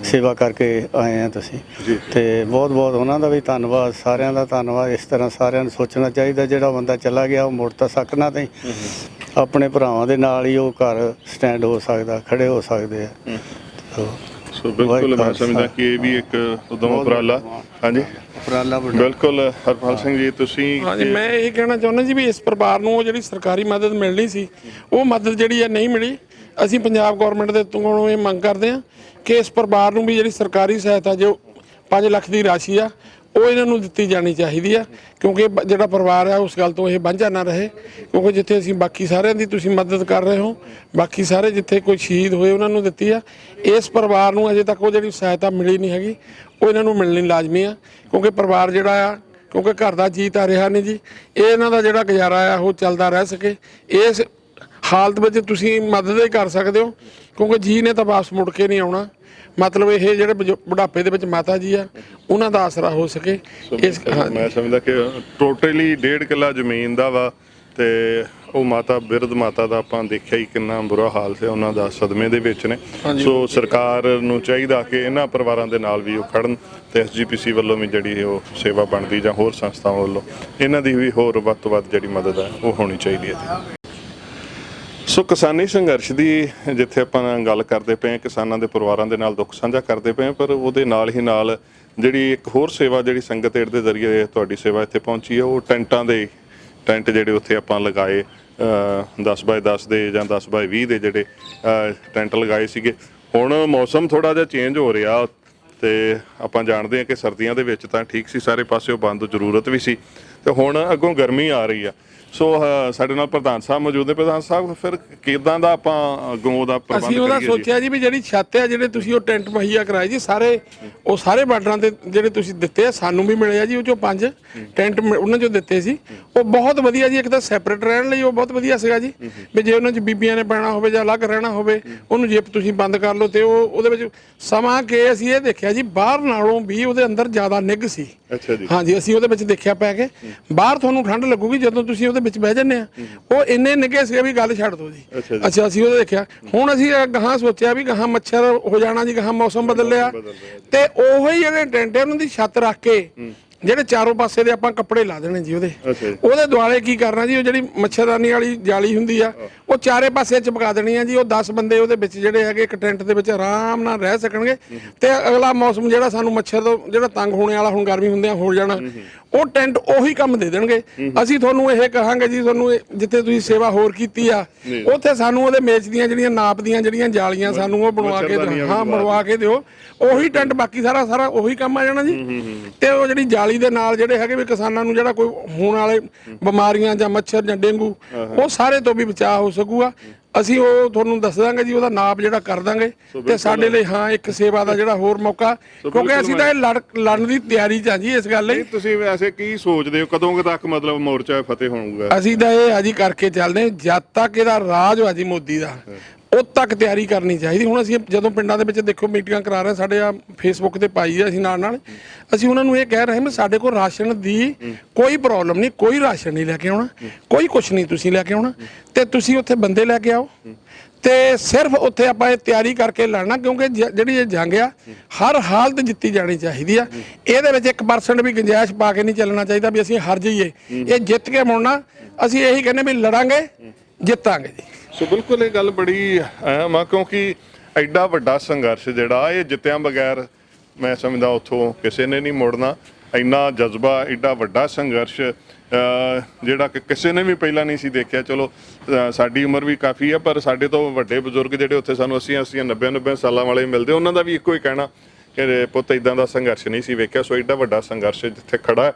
ਸੇਵਾ ਕਰਕੇ ਆਏ ਆ ਤੁਸੀਂ। ਤੇ ਬਹੁਤ ਬਹੁਤ ਉਹਨਾਂ ਦਾ ਵੀ ਧੰਨਵਾਦ, ਸਾਰਿਆਂ ਦਾ ਧੰਨਵਾਦ। ਇਸ ਤਰ੍ਹਾਂ ਸਾਰਿਆਂ ਨੂੰ ਸੋਚਣਾ ਚਾਹੀਦਾ, ਜਿਹੜਾ ਬੰਦਾ ਚਲਾ ਗਿਆ ਉਹ ਮੁੜ ਤਾਂ ਸਕਣਾ ਨਹੀਂ, ਆਪਣੇ ਭਰਾਵਾਂ ਦੇ ਨਾਲ ਹੀ ਉਹ ਘਰ ਸਟੈਂਡ ਹੋ ਸਕਦਾ, ਖੜੇ ਹੋ ਸਕਦੇ ਆ। ਸੋ ਬਿਲਕੁਲ ਮੈਂ ਸਮਝਦਾ ਕਿ ਇਹ ਵੀ ਇੱਕ ਉਦਮ ਉਪਰਾਲਾ। ਹਾਂਜੀ ਉਪਰਾਲਾ ਬਿਲਕੁਲ। ਹਰਪਾਲ ਸਿੰਘ ਜੀ ਤੁਸੀਂ? ਹਾਂਜੀ, ਮੈਂ ਇਹ ਕਹਿਣਾ ਚਾਹੁੰਦਾ ਜੀ ਵੀ ਇਸ ਪਰਿਵਾਰ ਨੂੰ ਉਹ ਜਿਹੜੀ ਸਰਕਾਰੀ ਮਦਦ ਮਿਲਣੀ ਸੀ, ਉਹ ਮਦਦ ਜਿਹੜੀ ਹੈ ਨਹੀਂ ਮਿਲੀ। ਅਸੀਂ ਪੰਜਾਬ ਗੌਰਮੈਂਟ ਦੇ ਤੋਂ ਇਹ ਮੰਗ ਕਰਦੇ ਹਾਂ ਕਿ ਇਸ ਪਰਿਵਾਰ ਨੂੰ ਵੀ ਜਿਹੜੀ ਸਰਕਾਰੀ ਸਹਾਇਤਾ ਜੋ 5 ਲੱਖ ਦੀ ਰਾਸ਼ੀ ਆ ਉਹ ਇਹਨਾਂ ਨੂੰ ਦਿੱਤੀ ਜਾਣੀ ਚਾਹੀਦੀ ਆ, ਕਿਉਂਕਿ ਜਿਹੜਾ ਪਰਿਵਾਰ ਆ ਉਸ ਗੱਲ ਤੋਂ ਇਹ ਵਾਂਝਾ ਨਾ ਰਹੇ। ਕਿਉਂਕਿ ਜਿੱਥੇ ਅਸੀਂ ਬਾਕੀ ਸਾਰਿਆਂ ਦੀ ਤੁਸੀਂ ਮਦਦ ਕਰ ਰਹੇ ਹੋ, ਬਾਕੀ ਸਾਰੇ ਜਿੱਥੇ ਕੋਈ ਸ਼ਹੀਦ ਹੋਏ ਉਹਨਾਂ ਨੂੰ ਦਿੱਤੀ ਆ, ਇਸ ਪਰਿਵਾਰ ਨੂੰ ਅਜੇ ਤੱਕ ਉਹ ਜਿਹੜੀ ਸਹਾਇਤਾ ਮਿਲੀ ਨਹੀਂ ਹੈਗੀ, ਉਹ ਇਹਨਾਂ ਨੂੰ ਮਿਲਣੀ ਲਾਜ਼ਮੀ ਆ। ਕਿਉਂਕਿ ਪਰਿਵਾਰ ਜਿਹੜਾ ਆ, ਕਿਉਂਕਿ ਘਰ ਦਾ ਜੀ ਤਾਂ ਰਿਹਾ ਨਹੀਂ ਜੀ, ਇਹ ਇਹਨਾਂ ਦਾ ਜਿਹੜਾ ਗੁਜ਼ਾਰਾ ਆ ਉਹ ਚੱਲਦਾ ਰਹਿ ਸਕੇ, ਇਸ ਹਾਲਤ ਵਿੱਚ ਤੁਸੀਂ ਮਦਦ ਹੀ ਕਰ ਸਕਦੇ ਹੋ। ਕਿਉਂਕਿ ਜੀ ਨੇ ਤਾਂ ਵਾਪਸ ਮੁੜ ਕੇ ਨਹੀਂ ਆਉਣਾ, ਮਤਲਬ ਇਹ ਜਿਹੜੇ ਬੁਢਾਪੇ ਦੇ ਵਿੱਚ ਮਾਤਾ ਜੀ ਆ ਉਹਨਾਂ ਦਾ ਆਸਰਾ ਹੋ ਸਕੇ। ਇਸ ਮੈਂ ਸਮਝਦਾ ਕਿ ਟੋਟਲੀ 1.5 ਕਿੱਲਾ ਜ਼ਮੀਨ ਦਾ ਵਾ, ਤੇ ਉਹ ਮਾਤਾ ਬਿਰਧ ਮਾਤਾ ਦਾ ਆਪਾਂ ਦੇਖਿਆ ਹੀ ਕਿੰਨਾ ਬੁਰਾ ਹਾਲ ਸੀ, ਉਹਨਾਂ ਦਾ ਸਦਮੇ ਦੇ ਵਿੱਚ ਨੇ। ਸੋ ਸਰਕਾਰ ਨੂੰ ਚਾਹੀਦਾ ਕਿ ਇਹਨਾਂ ਪਰਿਵਾਰਾਂ ਦੇ ਨਾਲ ਵੀ ਉਹ ਖੜਨ, ਤੇ SGPC ਵੱਲੋਂ ਵੀ ਜਿਹੜੀ ਉਹ ਸੇਵਾ ਬਣਦੀ ਜਾਂ ਹੋਰ ਸੰਸਥਾਵਾਂ ਵੱਲੋਂ ਇਹਨਾਂ ਦੀ ਵੀ ਹੋਰ ਵੱਧ ਤੋਂ ਵੱਧ ਜਿਹੜੀ ਮਦਦ ਹੈ ਉਹ ਹੋਣੀ ਚਾਹੀਦੀ ਹੈ। ਸੋ ਕਿਸਾਨੀ ਸੰਘਰਸ਼ ਦੀ ਜਿੱਥੇ ਆਪਾਂ ਗੱਲ ਕਰਦੇ ਪਏ, ਕਿਸਾਨਾਂ ਦੇ ਪਰਿਵਾਰਾਂ ਦੇ ਨਾਲ ਦੁੱਖ ਸਾਂਝਾ ਕਰਦੇ ਪਏ, ਪਰ ਉਹਦੇ ਨਾਲ ਹੀ ਨਾਲ ਜਿਹੜੀ ਇੱਕ ਹੋਰ ਸੇਵਾ ਜਿਹੜੀ ਸੰਗਤ ਏਡ ਦੇ ਜ਼ਰੀਏ ਤੁਹਾਡੀ ਸੇਵਾ ਇੱਥੇ ਪਹੁੰਚੀ ਹੈ, ਉਹ ਟੈਂਟ ਜਿਹੜੇ ਉੱਥੇ ਆਪਾਂ ਲਗਾਏ 10x10 ਦੇ ਜਾਂ 10x20 ਦੇ ਜਿਹੜੇ ਟੈਂਟ ਲਗਾਏ ਸੀਗੇ। ਹੁਣ ਮੌਸਮ ਥੋੜਾ ਜਿਹਾ ਚੇਂਜ ਹੋ ਰਿਹਾ, ਤੇ ਆਪਾਂ ਜਾਣਦੇ ਹਾਂ ਕਿ ਸਰਦੀਆਂ ਦੇ ਵਿੱਚ ਤਾਂ ਠੀਕ ਸੀ, ਸਾਰੇ ਪਾਸਿਓਂ ਬੰਦ ਜ਼ਰੂਰਤ ਵੀ ਸੀ, ਤੇ ਹੁਣ ਅੱਗੋਂ ਗਰਮੀ ਆ ਰਹੀ ਆ। ਸੋ ਸਾਡੇ ਨਾਲ ਪ੍ਰਧਾਨ ਸਾਹਿਬ ਮੌਜੂਦ ਨੇ। ਪ੍ਰਧਾਨ ਸਾਹਿਬ, ਫਿਰ ਕਿੱਦਾਂ ਦਾ ਆਪਾਂ ਅੱਗੋਂ ਉਹਦਾ ਪ੍ਰਬੰਧ ਅਸੀਂ ਉਹਦਾ ਸੋਚਿਆ ਜੀ ਵੀ ਜਿਹੜੀ ਛੱਤ ਆ, ਜਿਹੜੇ ਤੁਸੀਂ ਉਹ ਟੈਂਟ ਮੁਹੱਈਆ ਕਰਾਏ ਜੀ, ਸਾਰੇ ਬਾਰਡਰਾਂ ਤੇ ਜਿਹੜੇ ਤੁਸੀਂ ਦਿੱਤੇ ਆ, ਸਾਨੂੰ ਵੀ ਮਿਲੇ ਆ ਜੀ। ਉਹ ਚੋਂ 5 ਟੈਂਟ ਉਹਨਾਂ ਚੋਂ ਦਿੱਤੇ ਸੀ, ਉਹ ਬਹੁਤ ਵਧੀਆ ਜੀ। ਇੱਕ ਤਾਂ ਸੈਪਰੇਟ ਰਹਿਣ ਲਈ ਉਹ ਬਹੁਤ ਵਧੀਆ ਸੀਗਾ ਜੀ, ਵੀ ਜੇ ਉਹਨਾਂ 'ਚ ਬੀਬੀਆਂ ਨੇ ਪੈਣਾ ਹੋਵੇ ਜਾਂ ਅਲੱਗ ਰਹਿਣਾ ਹੋਵੇ, ਉਹਨੂੰ ਜਿਪ ਤੁਸੀਂ ਬੰਦ ਕਰ ਲਓ, ਤੇ ਉਹਦੇ ਵਿੱਚ ਸਮਾਂ ਕੇ ਅਸੀਂ ਇਹ ਦੇਖਿਆ ਜੀ ਬਾਹਰ ਨਾਲੋਂ ਵੀ ਉਹਦੇ ਅੰਦਰ ਜ਼ਿਆਦਾ ਨਿੱਘ ਸੀ। ਅੱਛਾ ਜੀ। ਹਾਂਜੀ, ਅਸੀਂ ਉਹਦੇ ਵਿੱਚ ਦੇਖਿਆ ਪੈ ਕੇ, ਬਾਹਰ ਤੁਹਾਨੂੰ ਠੰਡ ਲੱਗੂਗੀ ਜਦੋਂ ਤੁਸੀਂ ਉਹਦੇ ਵਿੱਚ ਬਹਿ ਜਾਂਦੇ ਆ, ਉਹ ਇੰਨੇ ਨਿੱਘੇ ਸੀ ਵੀ ਗੱਲ ਛੱਡ ਦਿਓ ਜੀ। ਅੱਛਾ, ਅਸੀਂ ਉਹਦੇ ਦੇਖਿਆ। ਹੁਣ ਅਸੀਂ ਗਾਹਾਂ ਸੋਚਿਆ ਵੀ ਗਾਹਾਂ ਮੱਛਰ ਹੋ ਜਾਣਾ ਜੀ, ਗਾਹਾਂ ਮੌਸਮ ਬਦਲਿਆ, ਤੇ ਉਹੀ ਜਿਹੜੇ ਟੈਂਟ ਉਹਨਾਂ ਦੀ ਛੱਤ ਰੱਖ ਕੇ ਜਿਹੜੇ ਚਾਰੋਂ ਪਾਸੇ ਦੇ ਆਪਾਂ ਕੱਪੜੇ ਲਾ ਦੇਣੇ ਜੀ ਉਹਦੇ ਦੁਆਲੇ ਕੀ ਕਰਨਾ ਜੀ, ਉਹ ਜਿਹੜੀ ਮੱਛਰਦਾਨੀ ਵਾਲੀ ਜਾਲੀ ਹੁੰਦੀ ਆ ਉਹ ਚਾਰੇ ਪਾਸੇ ਚਪਕਾ ਦੇਣੀ ਆ ਜੀ। ਉਹ 10 ਬੰਦੇ ਉਹਦੇ ਵਿੱਚ ਜਿਹੜੇ ਹੈਗੇ ਇੱਕ ਟੈਂਟ ਦੇ ਵਿੱਚ ਆਰਾਮ ਨਾਲ ਰਹਿ ਸਕਣਗੇ ਤੇ ਅਗਲਾ ਮੌਸਮ ਜਿਹੜਾ ਸਾਨੂੰ ਮੱਛਰ ਤੋਂ ਜਿਹੜਾ ਤੰਗ ਹੋਣੇ ਵਾਲਾ, ਹੁਣ ਗਰਮੀ ਹੁੰਦਿਆਂ ਹੋ ਜਾਣਾ, ਉਹ ਟੈਂਟ ਉਹੀ ਕੰਮ ਦੇ ਦੇਣਗੇ। ਅਸੀਂ ਤੁਹਾਨੂੰ ਇਹ ਕਹਾਂਗੇ ਜੀ, ਤੁਹਾਨੂੰ ਜਿੱਥੇ ਤੁਸੀਂ ਸੇਵਾ ਹੋਰ ਕੀਤੀ ਆ ਉੱਥੇ ਸਾਨੂੰ ਉਹਦੇ ਮੇਚ ਦੀਆਂ ਜਿਹੜੀਆਂ ਨਾਪ ਦੀਆਂ ਜਿਹੜੀਆਂ ਜਾਲੀਆਂ ਸਾਨੂੰ ਉਹ ਬਣਵਾ ਕੇ ਦਿਓ। ਹਾਂ, ਬਣਵਾ ਕੇ ਦਿਓ। ਉਹੀ ਟੈਂਟ ਬਾਕੀ ਸਾਰਾ ਉਹੀ ਕੰਮ ਆ ਜਾਣਾ ਜੀ। ਤੇ ਉਹ ਜਿਹੜੀ ਜਾਲੀ ਦੇ ਨਾਲ ਜਿਹੜੇ ਹੈਗੇ ਵੀ ਕਿਸਾਨਾਂ ਨੂੰ ਜਿਹੜਾ ਕੋਈ ਹੋਣ ਵਾਲੇ ਬਿਮਾਰੀਆਂ ਜਾਂ ਮੱਛਰ ਜਾਂ ਡੇਂਗੂ ਉਹ ਸਾਰੇ ਤੋਂ ਵੀ ਬਚਾਅ ਹੋ ਸਕੂਗਾ। ਅਸੀਂ ਉਹ ਤੁਹਾਨੂੰ ਦੱਸ ਦਾਂਗੇ ਜੀ, ਉਹਦਾ ਨਾਪ ਜਿਹੜਾ ਕਰ ਦਾਂਗੇ। ਤੇ ਸਾਡੇ ਲਈ ਹਾਂ ਇੱਕ ਸੇਵਾ ਦਾ ਜਿਹੜਾ ਹੋਰ ਮੌਕਾ, ਕਿਉਂਕਿ ਅਸੀਂ ਤਾਂ ਇਹ ਲੜਨ ਦੀ ਤਿਆਰੀ ਚ ਆ ਜੀ ਇਸ ਗੱਲ ਲਈ। ਤੁਸੀਂ ਵੈਸੇ ਕੀ ਸੋਚਦੇ ਹੋ ਕਦੋਂ ਤੱਕ ਮਤਲਬ ਮੋਰਚਾ ਫਤਿਹ ਹੋਊਗਾ? ਅਸੀਂ ਤਾਂ ਇਹ ਅੱਜ ਕਰਕੇ ਚੱਲਦੇ ਜਦ ਤੱਕ ਇਹਦਾ ਰਾਜ ਆ ਜੀ ਮੋਦੀ ਦਾ, ਉਦ ਤੱਕ ਤਿਆਰੀ ਕਰਨੀ ਚਾਹੀਦੀ। ਹੁਣ ਅਸੀਂ ਜਦੋਂ ਪਿੰਡਾਂ ਦੇ ਵਿੱਚ ਦੇਖੋ ਮੀਟਿੰਗਾਂ ਕਰਾ ਰਹੇ, ਸਾਡੇ ਆ ਫੇਸਬੁੱਕ ਤੇ ਪਾਈ ਆ ਅਸੀਂ ਨਾਲ ਅਸੀਂ ਉਹਨਾਂ ਨੂੰ ਇਹ ਕਹਿ ਰਹੇ ਹਾਂ ਸਾਡੇ ਕੋਲ ਰਾਸ਼ਨ ਦੀ ਕੋਈ ਪ੍ਰੋਬਲਮ ਨਹੀਂ, ਕੋਈ ਰਾਸ਼ਨ ਨਹੀਂ ਲੈ ਕੇ ਆਉਣਾ, ਕੋਈ ਕੁਛ ਨਹੀਂ ਤੁਸੀਂ ਲੈ ਕੇ ਆਉਣਾ, ਤੇ ਤੁਸੀਂ ਉੱਥੇ ਬੰਦੇ ਲੈ ਕੇ ਆਓ ਤੇ ਸਿਰਫ ਉੱਥੇ ਆਪਾਂ ਇਹ ਤਿਆਰੀ ਕਰਕੇ ਲੜਨਾ। ਕਿਉਂਕਿ ਜਿਹੜੀ ਇਹ ਜੰਗ ਆ ਹਰ ਹਾਲਤ ਜਿੱਤੀ ਜਾਣੀ ਚਾਹੀਦੀ ਆ। ਇਹਦੇ ਵਿੱਚ 1% ਵੀ ਗੁੰਜਾਇਸ਼ ਪਾ ਕੇ ਨਹੀਂ ਚੱਲਣਾ ਚਾਹੀਦਾ ਵੀ ਅਸੀਂ ਹਾਰ ਜਾਈਏ। ਇਹ ਜਿੱਤ ਕੇ ਮੁੜਨਾ। ਅਸੀਂ ਇਹੀ ਕਹਿੰਦੇ ਵੀ ਲੜਾਂਗੇ, ਜਿੱਤਾਂਗੇ ਜੀ। ਸੋ ਬਿਲਕੁਲ ਇਹ ਗੱਲ ਬੜੀ ਅਹਿਮ ਆ, ਕਿਉਂਕਿ ਐਡਾ ਵੱਡਾ ਸੰਘਰਸ਼ ਜਿਹੜਾ ਇਹ ਜਿੱਤਿਆਂ ਬਗੈਰ ਮੈਂ ਸਮਝਦਾ ਉੱਥੋਂ ਕਿਸੇ ਨੇ ਨਹੀਂ ਮੁੜਨਾ। ਇੰਨਾ ਜਜ਼ਬਾ, ਐਡਾ ਵੱਡਾ ਸੰਘਰਸ਼ ਜਿਹੜਾ ਕਿ ਕਿਸੇ ਨੇ ਵੀ ਪਹਿਲਾਂ ਨਹੀਂ ਸੀ ਦੇਖਿਆ। ਚਲੋ ਸਾਡੀ ਉਮਰ ਵੀ ਕਾਫੀ ਆ, ਪਰ ਸਾਡੇ ਤੋਂ ਵੱਡੇ ਬਜ਼ੁਰਗ ਜਿਹੜੇ ਉੱਥੇ ਸਾਨੂੰ 80 90 ਸਾਲਾਂ ਵਾਲੇ ਮਿਲਦੇ, ਉਹਨਾਂ ਦਾ ਵੀ ਇੱਕੋ ਹੀ ਕਹਿਣਾ ਕਿ ਪੁੱਤ ਇਦਾਂ ਦਾ ਸੰਘਰਸ਼ ਨਹੀਂ ਸੀ ਵੇਖਿਆ। ਸੋ ਐਡਾ ਵੱਡਾ ਸੰਘਰਸ਼ ਜਿੱਥੇ ਖੜਾ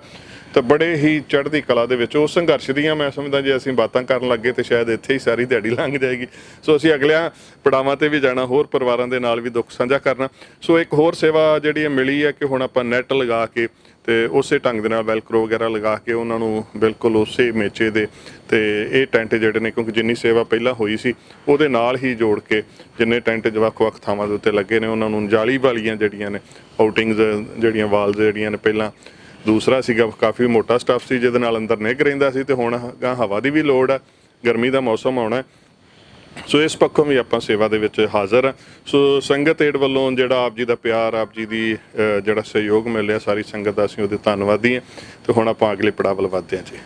ਤਾਂ ਬੜੇ ਹੀ ਚੜ੍ਹਦੀ ਕਲਾ ਦੇ ਵਿੱਚ ਉਸ ਸੰਘਰਸ਼ ਦੀਆਂ ਮੈਂ ਸਮਝਦਾ ਜੇ ਅਸੀਂ ਬਾਤਾਂ ਕਰਨ ਲੱਗੇ ਤੇ ਸ਼ਾਇਦ ਇੱਥੇ ਹੀ ਸਾਰੀ ਦਿਹਾੜੀ ਲੰਘ ਜਾਏਗੀ। ਸੋ ਅਸੀਂ ਅਗਲਿਆਂ ਪੜਾਵਾਂ ਤੇ ਵੀ ਜਾਣਾ, ਹੋਰ ਪਰਿਵਾਰਾਂ ਦੇ ਨਾਲ ਵੀ ਦੁੱਖ ਸਾਂਝਾ ਕਰਨਾ। ਸੋ ਇੱਕ ਹੋਰ ਸੇਵਾ ਜਿਹੜੀ ਮਿਲੀ ਹੈ ਕਿ ਹੁਣ ਆਪਾਂ ਨੈੱਟ ਲਗਾ ਕੇ ਤੇ ਉਸੇ ਢੰਗ ਦੇ ਨਾਲ ਵੈਲਕਰੋ ਵਗੈਰਾ ਲਗਾ ਕੇ ਉਹਨਾਂ ਨੂੰ ਬਿਲਕੁਲ ਉਸੇ ਮੇਚੇ ਦੇ ਤੇ ਇਹ ਟੈਂਟ ਜਿਹੜੇ ਨੇ, ਕਿਉਂਕਿ ਜਿੰਨੀ ਸੇਵਾ ਪਹਿਲਾਂ ਹੋਈ ਸੀ ਉਹਦੇ ਨਾਲ ਹੀ ਜੋੜ ਕੇ ਜਿੰਨੇ ਟੈਂਟ ਵੱਖ-ਵੱਖ ਥਾਵਾਂ ਦੇ ਉੱਤੇ ਲੱਗੇ ਨੇ ਉਹਨਾਂ ਨੂੰ ਜਾਲੀ ਵਾਲੀਆਂ ਜਿਹੜੀਆਂ ਨੇ ਆਊਟਿੰਗਸ ਜਿਹੜੀਆਂ ਵਾਲਸ ਜਿਹੜੀਆਂ ਨੇ, ਪਹਿਲਾਂ ਦੂਸਰਾ ਸੀਗਾ ਕਾਫੀ ਮੋਟਾ ਸਟੱਫ ਸੀ ਜਿਹਦੇ ਨਾਲ ਅੰਦਰ ਨਿੱਘ ਰਹਿੰਦਾ ਸੀ, ਤੇ ਹੁਣ ਹਵਾ ਦੀ ਵੀ ਲੋੜ ਆ, ਗਰਮੀ ਦਾ ਮੌਸਮ ਆਉਣਾ। ਸੋ ਇਸ ਪੱਖੋਂ ਵੀ ਆਪਾਂ ਸੇਵਾ ਦੇ ਵਿੱਚ ਹਾਜ਼ਰ ਹਾਂ। ਸੋ ਸੰਗਤ ਏਡ ਵੱਲੋਂ ਜਿਹੜਾ ਆਪ ਜੀ ਦਾ ਪਿਆਰ, ਆਪ ਜੀ ਦੀ ਜਿਹੜਾ ਸਹਿਯੋਗ ਮਿਲਿਆ ਸਾਰੀ ਸੰਗਤ ਦਾ, ਅਸੀਂ ਉਹਦੇ ਧੰਨਵਾਦੀ ਹਾਂ। ਤੇ ਹੁਣ ਆਪਾਂ ਅਗਲੇ ਪੜਾਅ ਵੱਲ ਵਧਦੇ ਹਾਂ ਜੀ।